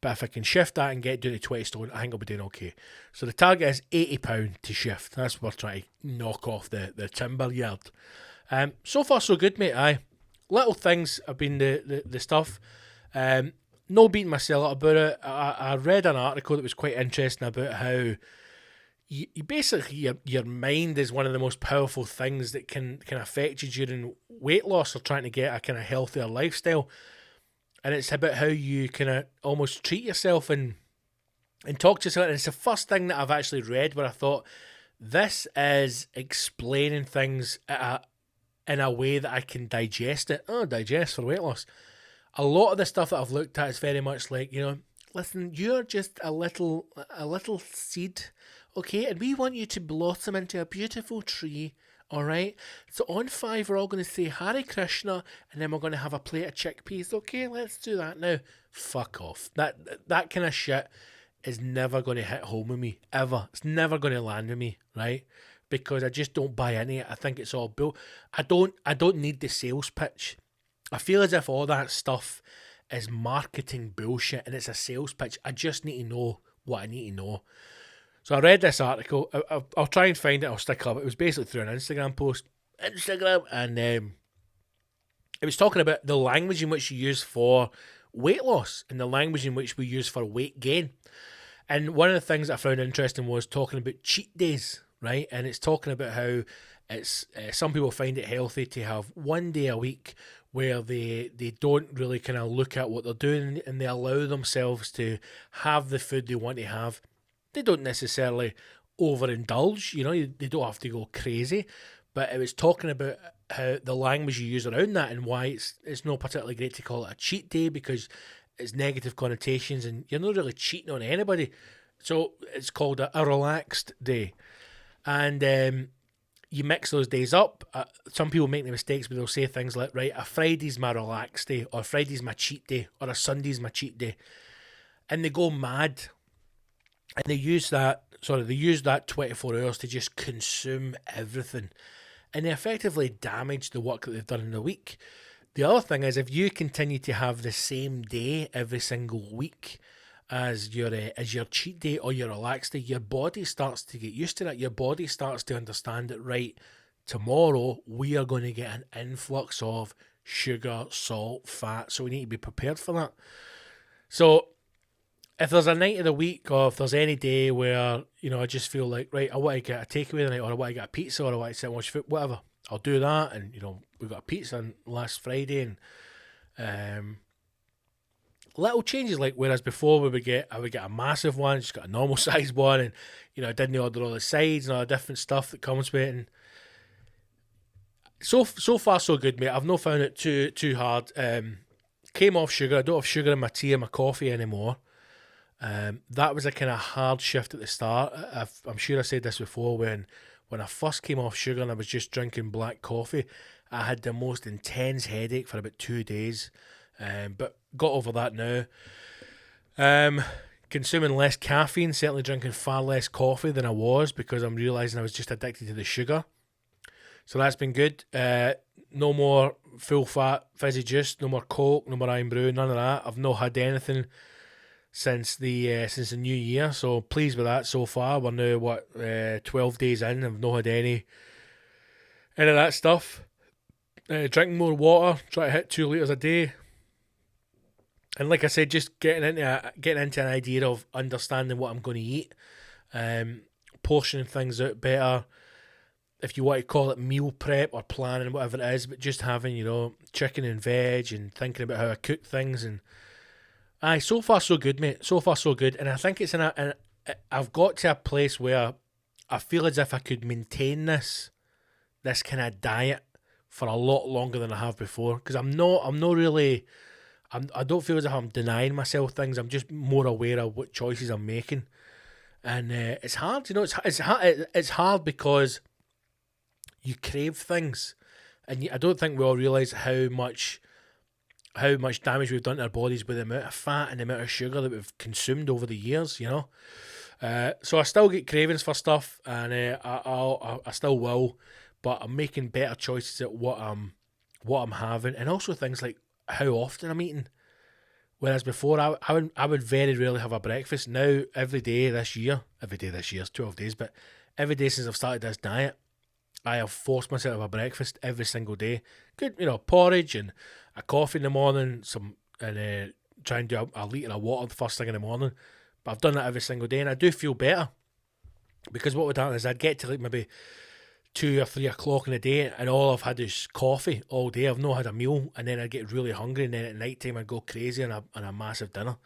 But if I can shift that and get down to 20 stone, I think I'll be doing okay. So the target is 80 pound to shift. That's what we're trying to knock off the timber yard. So far, so good, mate. little things have been the stuff. No beating myself up about it. I read an article that was quite interesting about how you basically your mind is one of the most powerful things that can affect you during weight loss or trying to get a kind of healthier lifestyle. And it's about how you kind of almost treat yourself and talk to yourself. And it's the first thing that I've actually read where I thought, this is explaining things in a way that I can digest it. Oh, digest for weight loss. A lot of the stuff that I've looked at is very much like, listen, you're just a little seed, okay? And we want you to blossom into a beautiful tree, all right? So on 5, we're all going to say Hare Krishna, and then we're going to have a plate of chickpeas. Okay, let's do that now. Fuck off. That kind of shit is never going to hit home with me, ever. It's never going to land with me, right? Because I just don't buy into it. I think it's all bull. I don't need the sales pitch. I feel as if all that stuff is marketing bullshit and it's a sales pitch. I just need to know what I need to know. So I read this article. I'll try and find it. I'll stick up. It was basically through an Instagram post. And it was talking about the language in which you use for weight loss and the language in which we use for weight gain. And one of the things I found interesting was talking about cheat days, right? And it's talking about how it's some people find it healthy to have one day a week where they don't really kind of look at what they're doing and they allow themselves to have the food they want to have. They don't necessarily overindulge, they don't have to go crazy. But it was talking about how the language you use around that and why it's not particularly great to call it a cheat day because it's negative connotations and you're not really cheating on anybody. So it's called a relaxed day. And you mix those days up. Some people make the mistakes, but they'll say things like, right, a Friday's my relaxed day, or Friday's my cheat day, or a Sunday's my cheat day. And they go mad. And they use that 24 hours to just consume everything. And they effectively damage the work that they've done in the week. The other thing is, if you continue to have the same day every single week as your cheat day or your relaxed day, your body starts to get used to that. Your body starts to understand that, right, tomorrow we are going to get an influx of sugar, salt, fat, so we need to be prepared for that. So if there's a night of the week or if there's any day where, I just feel like, right, I want to get a takeaway tonight or I want to get a pizza or I want to sit and watch food, whatever, I'll do that. And, we got a pizza on last Friday and little changes, like whereas before I would get a massive one, just got a normal size one, and I didn't order all the sides and all the different stuff that comes with it. And so far so good, mate. I've not found it too hard. Came off sugar. I don't have sugar in my tea and my coffee anymore. That was a kind of hard shift at the start. I'm sure I said this before, when I first came off sugar and I was just drinking black coffee, I had the most intense headache for about 2 days. But got over that now. Consuming less caffeine, certainly drinking far less coffee than I was because I'm realising I was just addicted to the sugar. So that's been good. No more full fat fizzy juice, no more Coke, no more Iron Brew, none of that. I've not had anything since the new year, so pleased with that so far. We're now 12 days in. I've not had any of that stuff. Drinking more water, try to hit 2 litres a day. And like I said, just getting into an idea of understanding what I'm going to eat, portioning things out better. If you want to call it meal prep or planning, whatever it is, but just having, chicken and veg and thinking about how I cook things. And so far so good, mate. So far so good. And I think it's I've got to a place where I feel as if I could maintain this kind of diet for a lot longer than I have before. Because I don't feel as if I'm denying myself things. I'm just more aware of what choices I'm making, and it's hard. It's hard because you crave things, and I don't think we all realise how much damage we've done to our bodies with the amount of fat and the amount of sugar that we've consumed over the years. So I still get cravings for stuff, and I still will, but I'm making better choices at what I'm having, and also things like how often I'm eating. Whereas before, I would very rarely have a breakfast. Now, every day this year, it's 12 days, but every day since I've started this diet, I have forced myself to have a breakfast every single day. Good, porridge and a coffee in the morning, and try and do a litre of water the first thing in the morning. But I've done that every single day, and I do feel better. Because what would happen is I'd get to like maybe 2 or 3 o'clock in the day, and all I've had is coffee all day. I've not had a meal, and then I'd get really hungry, and then at night time I'd go crazy on a massive dinner.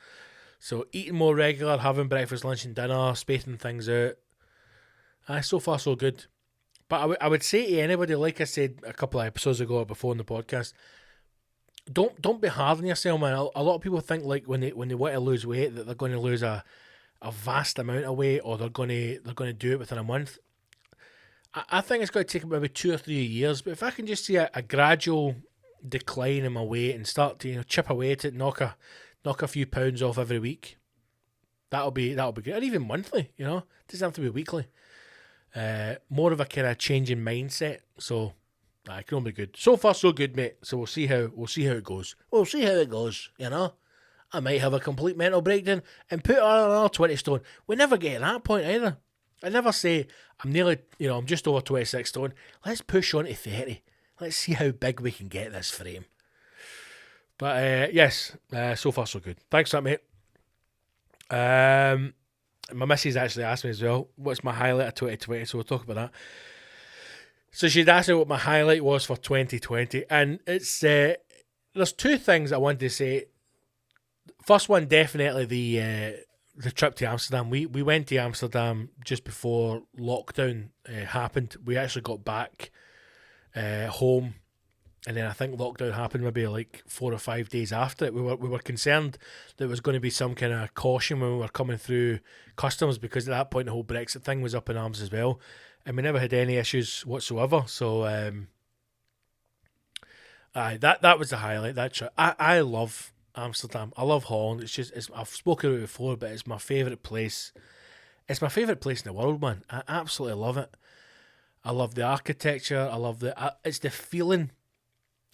So eating more regular, having breakfast, lunch and dinner, spacing things out. So far so good. But I would say to anybody, like I said a couple of episodes ago before in the podcast, don't be hard on yourself, man. A lot of people think like when they want to lose weight that they're going to lose a vast amount of weight, or they're going to do it within a month. I think it's going to take maybe 2 or 3 years. But if I can just see a gradual decline in my weight and start to chip away at it, knock a few pounds off every week, that'll be good. Or even monthly, it doesn't have to be weekly. More of a kind of change in mindset. So it can only be good. So far so good, mate. So we'll see how it goes. We'll see how it goes. I might have a complete mental breakdown and put on another 20 stone. We never get to that point either. I never say I'm nearly, I'm just over 26 stone. Let's push on to 30. Let's see how big we can get this frame. But yes, so far so good. Thanks for that, mate. My missus actually asked me as well, what's my highlight of 2020, so we'll talk about that. So she'd asked me what my highlight was for 2020, and it's there's two things I wanted to say. First one, definitely the trip to Amsterdam. We went to Amsterdam just before lockdown happened. We actually got back home, and then I think lockdown happened maybe like 4 or 5 days after it. We were concerned there was going to be some kind of caution when we were coming through customs, because at that point the whole Brexit thing was up in arms as well, and we never had any issues whatsoever. So that was the highlight, that trip. I love Amsterdam. I love Holland. I've spoken about it before, but it's my favourite place. It's my favourite place in the world, man. I absolutely love it. I love the architecture. I love it's the feeling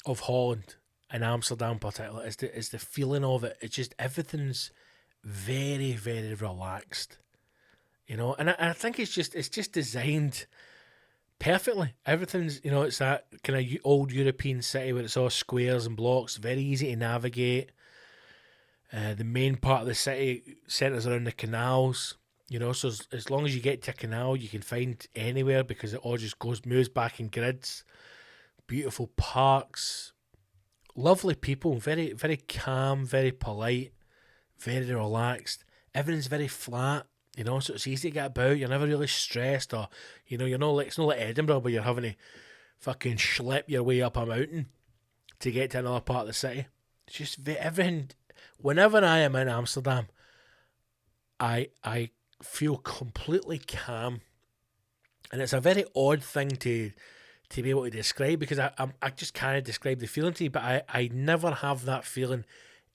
of Holland and Amsterdam in particular. It's the feeling of it. It's just everything's very, very relaxed, and I think it's just designed perfectly. Everything's, it's that kind of old European city where it's all squares and blocks, very easy to navigate. The main part of the city centres around the canals, so as long as you get to a canal, you can find anywhere because it all just moves back in grids. Beautiful parks, lovely people, very, very calm, very polite, very relaxed. Everything's very flat, so it's easy to get about. You're never really stressed, or, it's not like Edinburgh where you're having to fucking schlep your way up a mountain to get to another part of the city. It's just everything. Whenever I am in Amsterdam, I feel completely calm, and it's a very odd thing to be able to describe, because I just can't describe the feeling to you, but I never have that feeling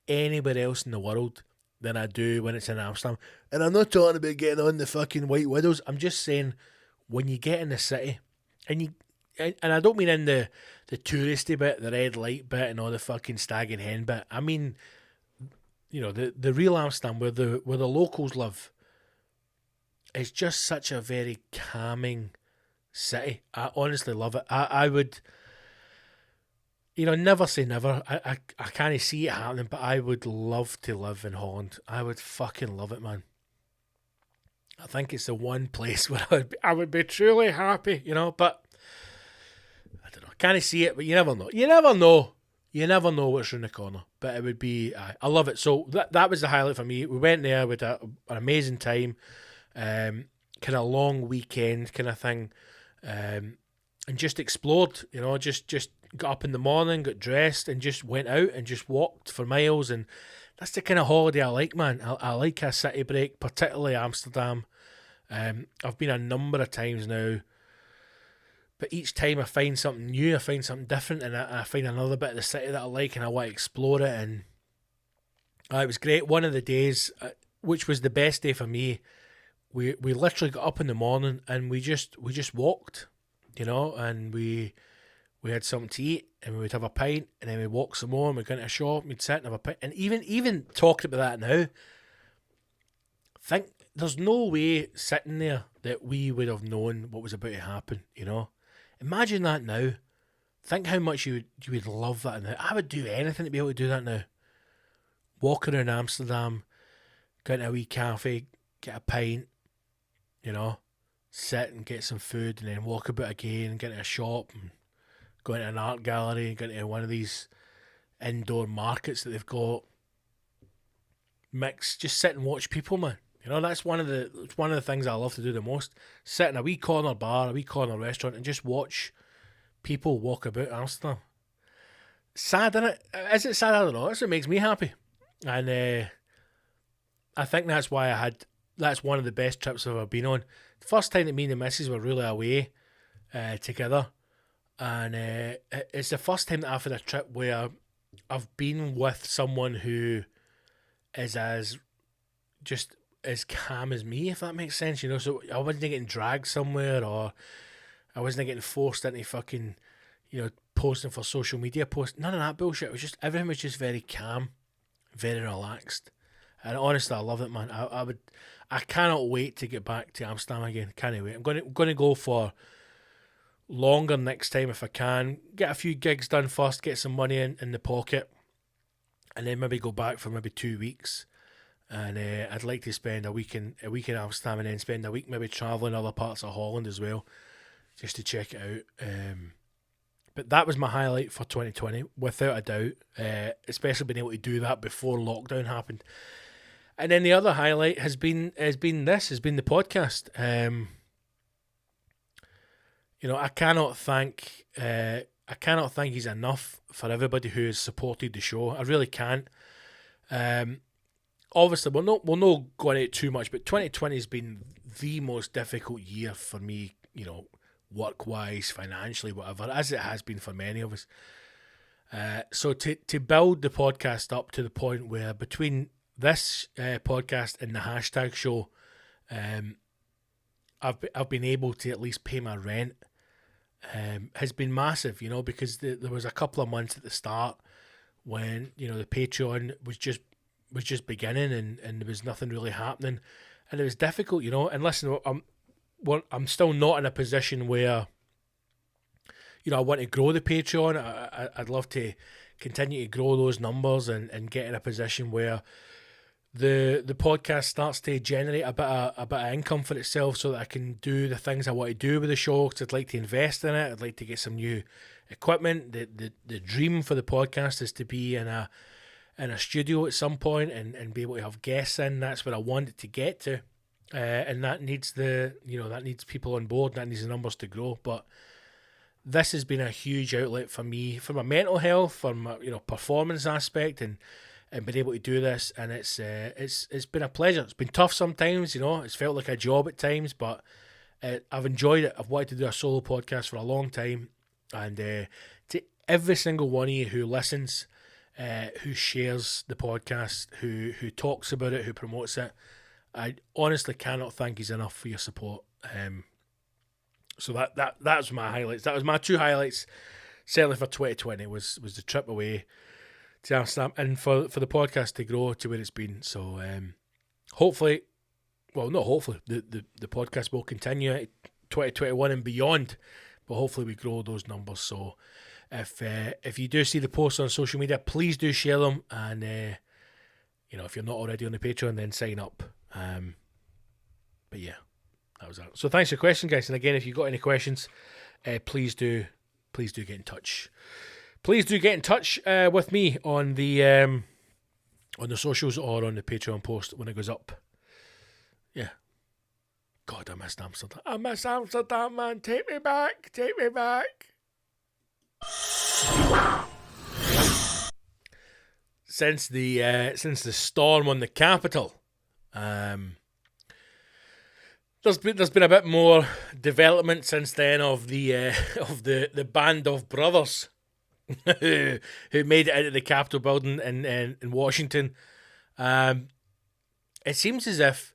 anywhere else in the world than I do when it's in Amsterdam. And I'm not talking about getting on the fucking White Widows. I'm just saying when you get in the city, and I don't mean in the touristy bit, the red light bit, and all the fucking stag and hen bit. I mean, the real Amsterdam where the locals live. It's just such a very calming city. I honestly love it. I would, never say never. I can't see it happening, but I would love to live in Holland. I would fucking love it, man. I think it's the one place where I would be truly happy, but I don't know. Can't see it, but you never know. You never know what's around the corner. But it would be, I love it. So that was the highlight for me. We went there with an amazing time, kind of long weekend kind of thing, and just explored, just got up in the morning, got dressed, and just went out and just walked for miles. And that's the kind of holiday I like, man. I like a city break, particularly Amsterdam. I've been a number of times now, but each time I find something new, I find something different, and I find another bit of the city that I like, and I want to explore it. And it was great. One of the days, which was the best day for me, we literally got up in the morning and we just walked, and we had something to eat, and we would have a pint, and then we'd walk some more, and we'd go into a shop, and we'd sit and have a pint. And even talking about that now, think there's no way sitting there that we would have known what was about to happen, And Imagine that now. Think how much you would love that now. I would do anything to be able to do that now. Walk around Amsterdam, go into a wee cafe, get a pint, sit and get some food, and then walk about again, get into a shop, and go into an art gallery, go into one of these indoor markets that they've got. Mix, just sit and watch people, man. That's one of the things I love to do the most. Sit in a wee corner bar, a wee corner restaurant, and just watch people walk about Amsterdam. Sad, isn't it? Is it sad? I don't know. That's what makes me happy. And I think that's why that's one of the best trips I've ever been on. The first time that me and the missus were really away together. And it's the first time that I've had a trip where I've been with someone who is as calm as me, if that makes sense, so I wasn't getting dragged somewhere, or I wasn't getting forced into fucking, posting for social media posts. None of that bullshit. It was just, everything was just very calm, very relaxed. And honestly, I love it, man. I cannot wait to get back to Amsterdam again. Can't wait. I'm going to go for longer next time if I can. Get a few gigs done first, get some money in the pocket, and then maybe go back for maybe 2 weeks. And I'd like to spend a week in Amsterdam, and then spend a week maybe travelling other parts of Holland as well, just to check it out. But that was my highlight for 2020, without a doubt, especially being able to do that before lockdown happened. And then the other highlight has been the podcast. I cannot thank you enough for everybody who has supported the show. I really can't. Obviously, we'll not go into it too much, but 2020 has been the most difficult year for me, work-wise, financially, whatever, as it has been for many of us. So to build the podcast up to the point where between this podcast and the hashtag show, I've been able to at least pay my rent, has been massive, because there was a couple of months at the start when, the Patreon was just beginning and there was nothing really happening, and it was difficult, and listen, I'm still not in a position where, I want to grow the Patreon. I'd love to continue to grow those numbers and get in a position where the podcast starts to generate a bit of income for itself, so that I can do the things I want to do with the show. Because I'd like to invest in it. I'd like to get some new equipment. The dream for the podcast is to be in a studio at some point and be able to have guests in. That's where I want it to get to. And that needs that needs people on board. That needs the numbers to grow. But this has been a huge outlet for me, for my mental health, for my performance aspect, and being able to do this. And it's been a pleasure. It's been tough sometimes. It's felt like a job at times, but I've enjoyed it. I've wanted to do a solo podcast for a long time, and to every single one of you who listens, who shares the podcast, who talks about it, who promotes it, I honestly cannot thank you enough for your support. So that was my highlights. That was my two highlights, certainly for 2020, was the trip away to Amsterdam, and for the podcast to grow to where it's been. So hopefully, well, not hopefully, the podcast will continue at 2021 and beyond, but hopefully we grow those numbers. So if you do see the posts on social media, please do share them, and if you're not already on the Patreon, then sign up. But yeah, that was that. So thanks for your question, guys. And again, if you've got any questions, please do get in touch. Please do get in touch with me on the socials or on the Patreon post when it goes up. Yeah. God, I missed Amsterdam. I miss Amsterdam, man. Take me back. Take me back. Since the storm on the capital, there's been a bit more development since then of the band of brothers who made it out of the Capitol building in Washington. It seems as if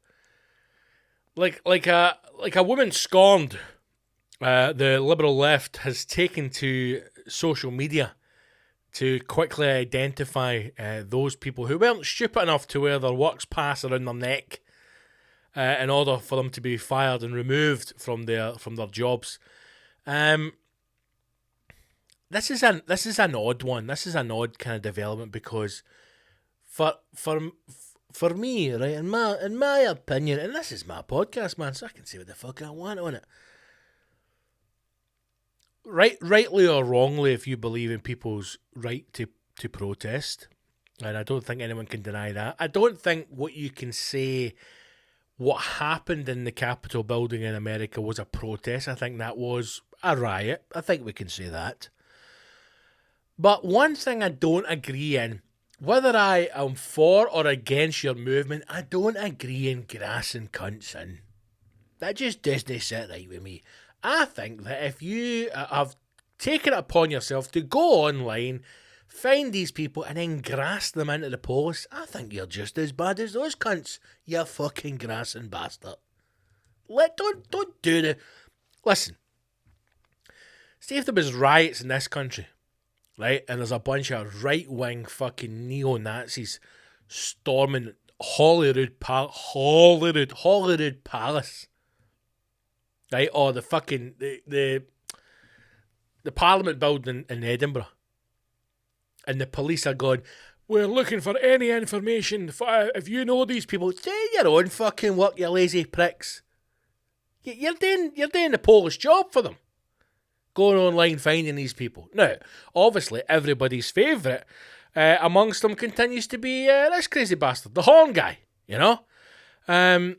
like a woman scorned, the liberal left has taken to social media to quickly identify those people who weren't stupid enough to wear their works pass around their neck in order for them to be fired and removed from their jobs. this is an odd one. This is an odd kind of development because for me, right, in my opinion, and this is my podcast, man, so I can say what the fuck I want on it. Rightly or wrongly, if you believe in people's right to protest, and I don't think anyone can deny that. I don't think what you can say, what happened in the Capitol building in America was a protest. I think that was a riot. I think we can say that. But one thing I don't agree in, whether I am for or against your movement, I don't agree in grassing cunts in. That just doesn't sit right with me. I think that if you have taken it upon yourself to go online, find these people and then grass them into the polls, I think you're just as bad as those cunts, you fucking grassing bastard. Don't do the... Listen, see if there was riots in this country, right, and there's a bunch of right-wing fucking neo-Nazis storming Holyrood Palace, right, or the fucking the Parliament building in Edinburgh, and the police are going, we're looking for any information. If you know these people, do your own fucking work, you lazy pricks. You're doing the Polish job for them. Going online finding these people. Now, obviously, everybody's favourite amongst them continues to be this crazy bastard, the horn guy. You know, I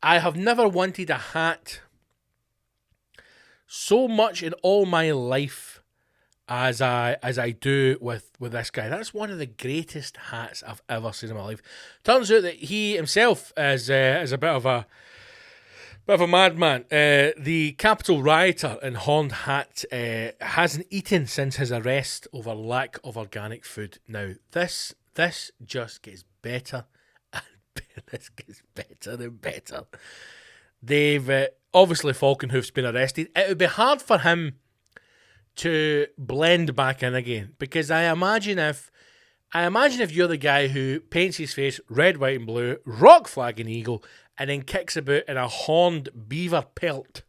have never wanted a hat so much in all my life as I do with this guy. That's one of the greatest hats I've ever seen in my life. Turns out that he himself is a bit of a madman. The Capitol rioter in horned hat hasn't eaten since his arrest over lack of organic food. Now, this just gets better and this gets better and better. They've obviously Falkenhoof's been arrested. It would be hard for him to blend back in again, because I imagine if you're the guy who paints his face red, white and blue, rock flag and eagle, and then kicks about in a horned beaver pelt,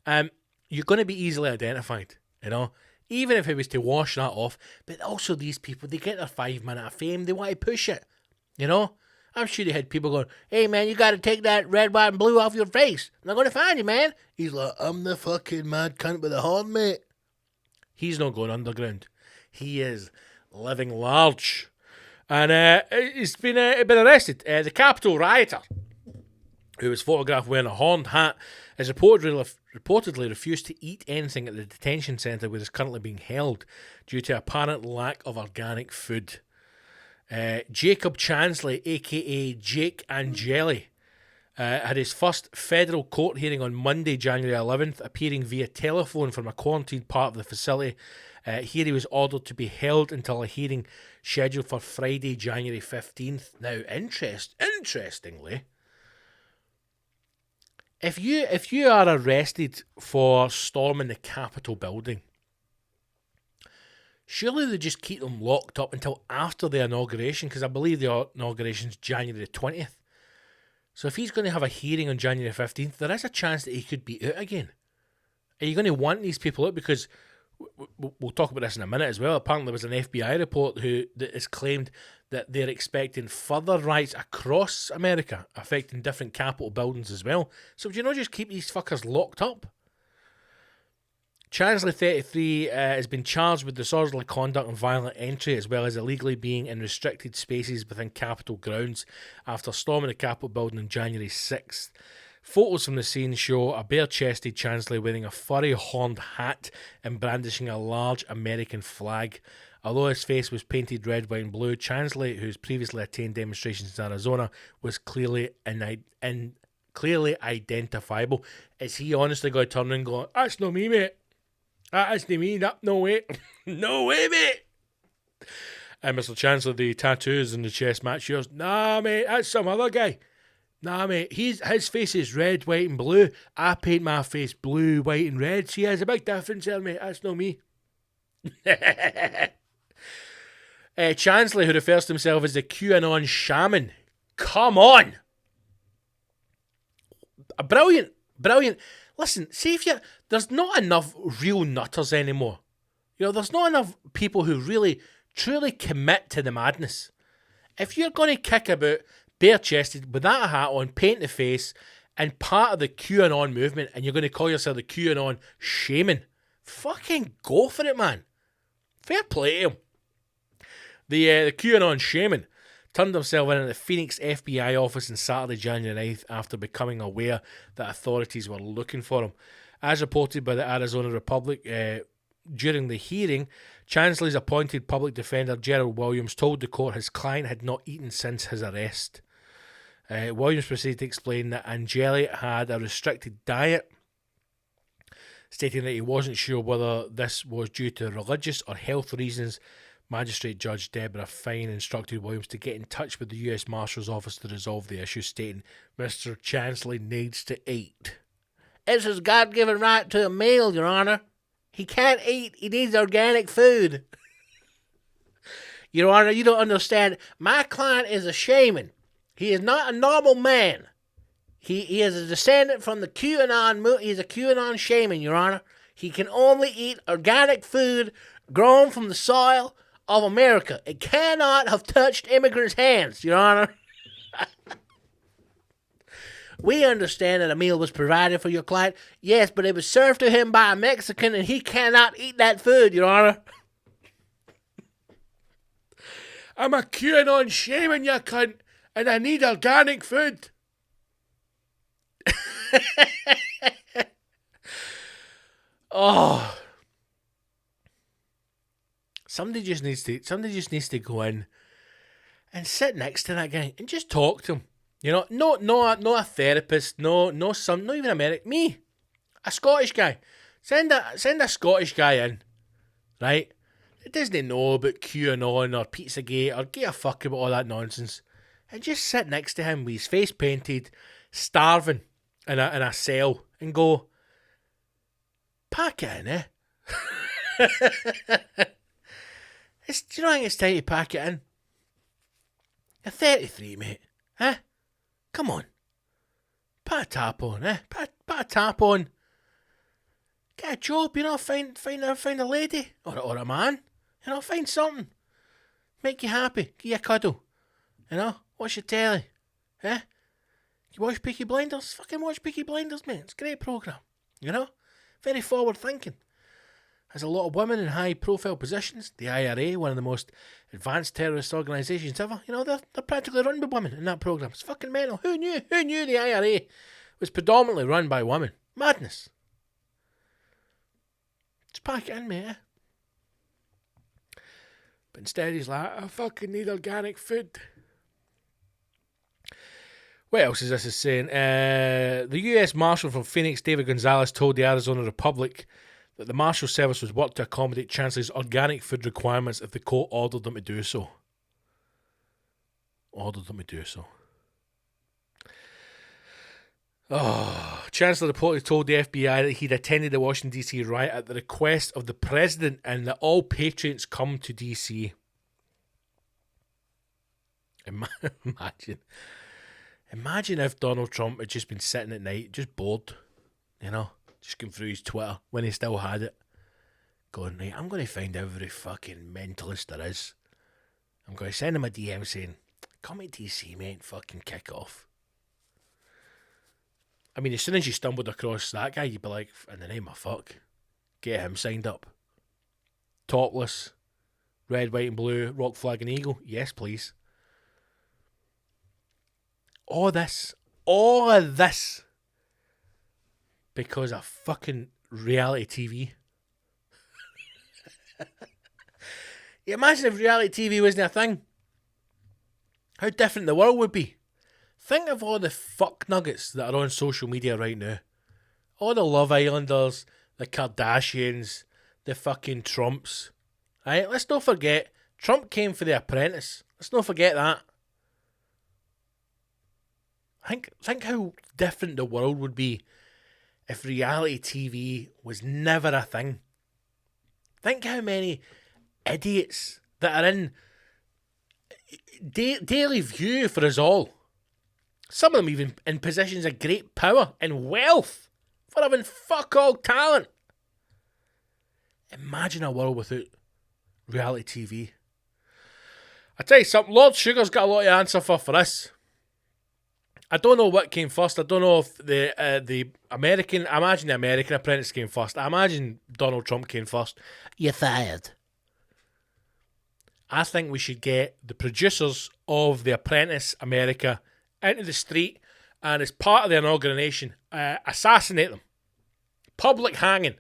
you're going to be easily identified, you know, even if it was to wash that off. But also these people, they get their 5 minute of fame, they want to push it, you know. I'm sure they had people going, hey man, you got to take that red, white and blue off your face. I'm not going to find you, man. He's like, I'm the fucking mad cunt with the horn, mate. He's not going underground. He is living large. And he's been arrested. The Capitol rioter, who was photographed wearing a horned hat, has reportedly refused to eat anything at the detention centre where he's currently being held due to apparent lack of organic food. Jacob Chansley, a.k.a. Jake Angeli, had his first federal court hearing on Monday, January 11th, appearing via telephone from a quarantined part of the facility. Here he was ordered to be held until a hearing scheduled for Friday, January 15th. Now, interestingly, if you are arrested for storming the Capitol building, surely they just keep them locked up until after the inauguration, because I believe the inauguration's January the 20th. So if he's going to have a hearing on January 15th, there is a chance that he could be out again. Are you going to want these people out? Because we'll talk about this in a minute as well. Apparently there was an FBI report that has claimed that they're expecting further riots across America, affecting different Capitol buildings as well. So would you not just keep these fuckers locked up? Chansley, 33, has been charged with disorderly conduct and violent entry, as well as illegally being in restricted spaces within Capitol grounds after storming the Capitol building on January 6th. Photos from the scene show a bare-chested Chansley wearing a furry horned hat and brandishing a large American flag. Although his face was painted red, white and blue, Chansley, who's previously attained demonstrations in Arizona, was clearly identifiable. Is he honestly going to turn and go, that's not me, mate? That's not me, no way. No way, mate. And Mr. Chancellor, the tattoos and the chest match yours. Nah, mate, that's some other guy. Nah, mate, his face is red, white and blue. I paint my face blue, white and red. See, there's a big difference there, mate. That's not me. Chancellor, who refers to himself as the QAnon shaman. Come on. Brilliant. Listen, see if you... There's not enough real nutters anymore. You know, there's not enough people who really, truly commit to the madness. If you're going to kick about bare-chested, without a hat on, paint the face, and part of the QAnon movement, and you're going to call yourself the QAnon shaman, fucking go for it, man. Fair play to him. The QAnon shaman turned himself in at the Phoenix FBI office on Saturday, January 9th, after becoming aware that authorities were looking for him. As reported by the Arizona Republic, during the hearing, Chansley's appointed public defender, Gerald Williams, told the court his client had not eaten since his arrest. Williams proceeded to explain that Angeli had a restricted diet, stating that he wasn't sure whether this was due to religious or health reasons. Magistrate Judge Deborah Fine instructed Williams to get in touch with the U.S. Marshal's office to resolve the issue, stating, Mr. Chansley needs to eat. It's his God-given right to a meal, Your Honour. He can't eat. He needs organic food. Your Honour, you don't understand. My client is a shaman. He is not a normal man. He is a descendant from the QAnon. He's a QAnon shaman, Your Honour. He can only eat organic food grown from the soil of America. It cannot have touched immigrants' hands, Your Honour. We understand that a meal was provided for your client. Yes, but it was served to him by a Mexican, and he cannot eat that food, Your Honour. I'm a QAnon shaman, you cunt, and I need organic food. Oh. Somebody just needs to go in and sit next to that guy and just talk to him. You know, no a therapist, not even a medic. Me, a Scottish guy. Send a Scottish guy in, right? That doesn't know about QAnon or Pizzagate or give a fuck about all that nonsense, and just sit next to him with his face painted, starving in a cell, and go, pack it in, eh? Do you not think it's time to pack it in? You're 33, mate. Huh? Come on. Put a tap on, eh? Put a tap on. Get a job, you know, find a lady. Or a man. You know, find something. Make you happy. Give you a cuddle. You know? Watch your telly. Eh? You watch Peaky Blinders? Fucking watch Peaky Blinders, mate. It's a great programme. You know? Very forward thinking. Has a lot of women in high profile positions. The IRA, one of the most advanced terrorist organisations ever. You know, they're practically run by women in that programme. It's fucking mental. Who knew the IRA was predominantly run by women? Madness. Just pack it in, mate. But instead he's like, I fucking need organic food. What else is this saying? The US Marshal from Phoenix, David Gonzalez, told the Arizona Republic that the Marshal Service was worked to accommodate Chancellor's organic food requirements if the court ordered them to do so. Chancellor reportedly told the FBI that he'd attended the Washington, D.C. riot at the request of the President and that all patriots come to D.C. Imagine if Donald Trump had just been sitting at night, just bored, you know, just going through his Twitter when he still had it, going, right, I'm going to find every fucking mentalist there is. I'm going to send him a DM saying, come to DC, mate, fucking kick off. I mean, as soon as you stumbled across that guy, you'd be like, in the name of fuck, get him signed up. Topless, red, white and blue, rock, flag and eagle, yes please. All of this, because of fucking reality TV. You imagine if reality TV wasn't a thing? How different the world would be. Think of all the fuck nuggets that are on social media right now. All the Love Islanders, the Kardashians, the fucking Trumps. Right? Let's not forget, Trump came for The Apprentice. Let's not forget that. Think how different the world would be if reality TV was never a thing. Think how many idiots that are in Daily View for us all. Some of them even in positions of great power and wealth. for having fuck all talent. Imagine a world without reality TV. I tell you something, Lord Sugar's got a lot to answer for this. I don't know what came first. I don't know if the American, I imagine the American Apprentice came first. I imagine Donald Trump came first. You're fired. I think we should get the producers of The Apprentice America into the street and as part of the inauguration, assassinate them. Public hanging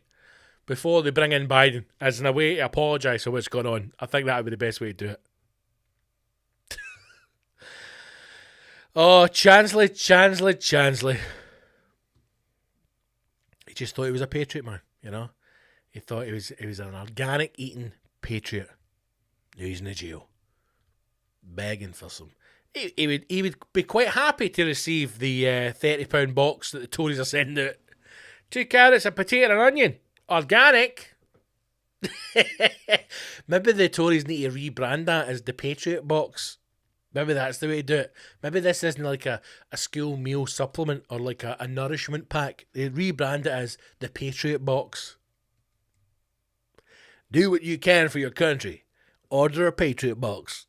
before they bring in Biden as in a way to apologise for what's going on. I think that would be the best way to do it. Oh, Chansley. He just thought he was a patriot, man, you know? He thought he was an organic eating patriot. Now he's in the jail. Begging for some. He would be quite happy to receive the £30 box that the Tories are sending out. 2 carrots, a potato and an onion. Organic. Maybe the Tories need to rebrand that as the Patriot box. Maybe that's the way to do it. Maybe this isn't like a school meal supplement or like a nourishment pack. They rebrand it as the Patriot box. Do what you can for your country. Order a Patriot box.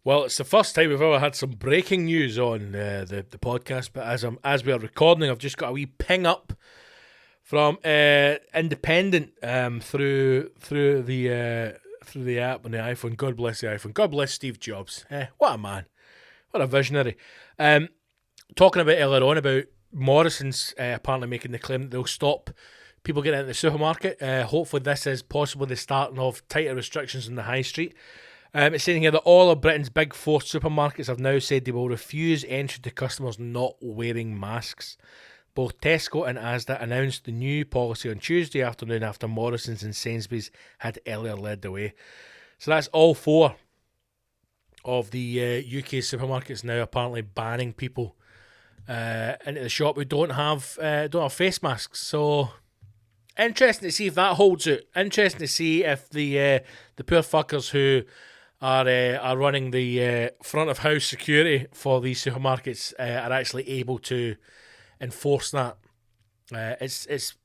Well, it's the first time we've ever had some breaking news on the podcast, but as we are recording, I've just got a wee ping up from Independent through the app on the iPhone. God bless the iPhone. God bless Steve Jobs. What a man. What a visionary. Talking about earlier on about Morrison's apparently making the claim that they'll stop people getting into the supermarket. Hopefully this is possibly the starting of tighter restrictions on the high street. It's saying here that all of Britain's big 4 supermarkets have now said they will refuse entry to customers not wearing masks. Both Tesco and Asda announced the new policy on Tuesday afternoon after Morrison's and Sainsbury's had earlier led the way. So that's all 4 of the UK supermarkets now apparently banning people into the shop who don't have face masks. So interesting to see if that holds out. Interesting to see if the poor fuckers who are running the front of house security for these supermarkets are actually able to enforce that. It's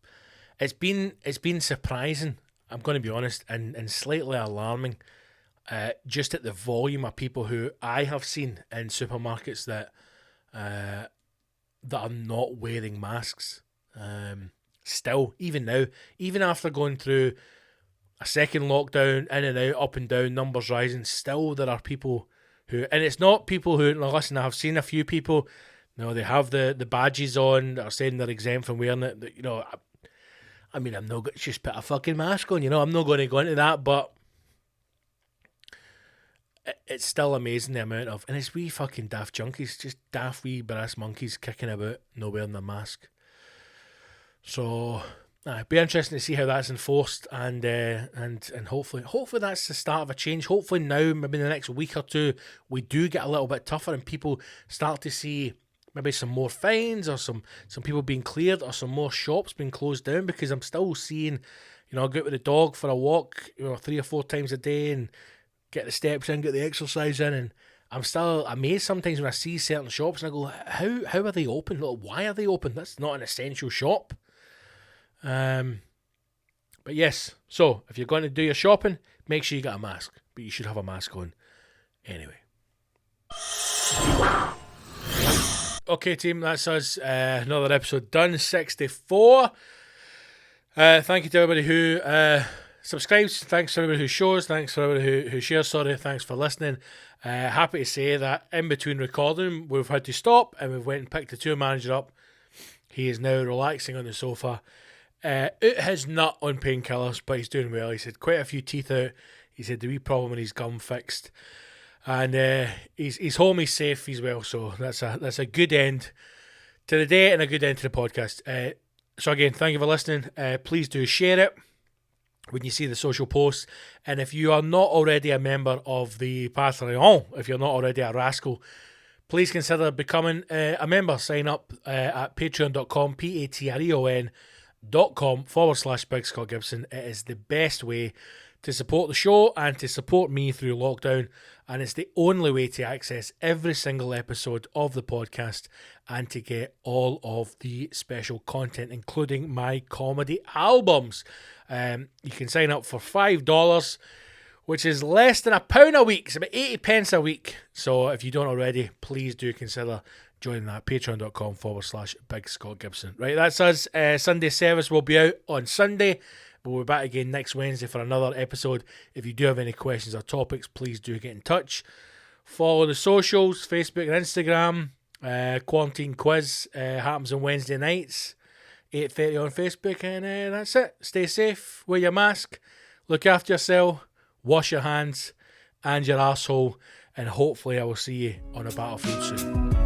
been surprising, I'm going to be honest, and slightly alarming, just at the volume of people who I have seen in supermarkets that are not wearing masks. Still, even now, even after going through a second lockdown, in and out, up and down, numbers rising, still there are people who, and it's not people who, now listen, I've seen a few people, they have the badges on that are saying they're exempt from wearing it. I mean, I'm not going to just put a fucking mask on, I'm not going to go into that, but it's still amazing the amount of, and it's wee fucking daft junkies, just daft wee brass monkeys kicking about, not wearing their mask. So it'd be interesting to see how that's enforced, and hopefully that's the start of a change. Hopefully now, maybe in the next week or two, we do get a little bit tougher and people start to see maybe some more fines or some people being cleared or some more shops being closed down, because I'm still seeing, I go out with the dog for a walk, 3 or 4 times a day and get the steps in, get the exercise in, and I'm still amazed sometimes when I see certain shops and I go, how are they open? Why are they open? That's not an essential shop. But yes, so if you're going to do your shopping, make sure you got a mask, but you should have a mask on anyway. Okay, team, that's us. Another episode done, 64. Thank you to everybody who subscribes. Thanks to everybody who shows. Thanks for everybody who shares. Thanks for listening. Happy to say that in between recording, we've had to stop and we've went and picked the tour manager up. He is now relaxing on the sofa. Out his nut on painkillers, but he's doing well. He's had quite a few teeth out. He's had the wee problem in his gum fixed, and he's home. He's safe. He's well. So that's a good end to the day and a good end to the podcast. So again, thank you for listening. Please do share it when you see the social posts, and if you are not already a member of the Patreon, if you're not already a rascal, please consider becoming a member. Sign up at patreon.com, patreon.com/Big Scott Gibson. It is the best way to support the show and to support me through lockdown, and it's the only way to access every single episode of the podcast and to get all of the special content, including my comedy albums. You can sign up for $5, which is less than £1 a week. It's about 80 pence a week. So if you don't already, please do consider joining that. Patreon.com/Big Scott Gibson. Right, that's us. Sunday service will be out on Sunday. We'll be back again next Wednesday for another episode. If you do have any questions or topics, please do get in touch. Follow the socials, Facebook and Instagram. Quarantine quiz happens on Wednesday nights, 8:30 on Facebook. And that's it. Stay safe, wear your mask, look after yourself, wash your hands and your arsehole, and hopefully I will see you on a battlefield soon.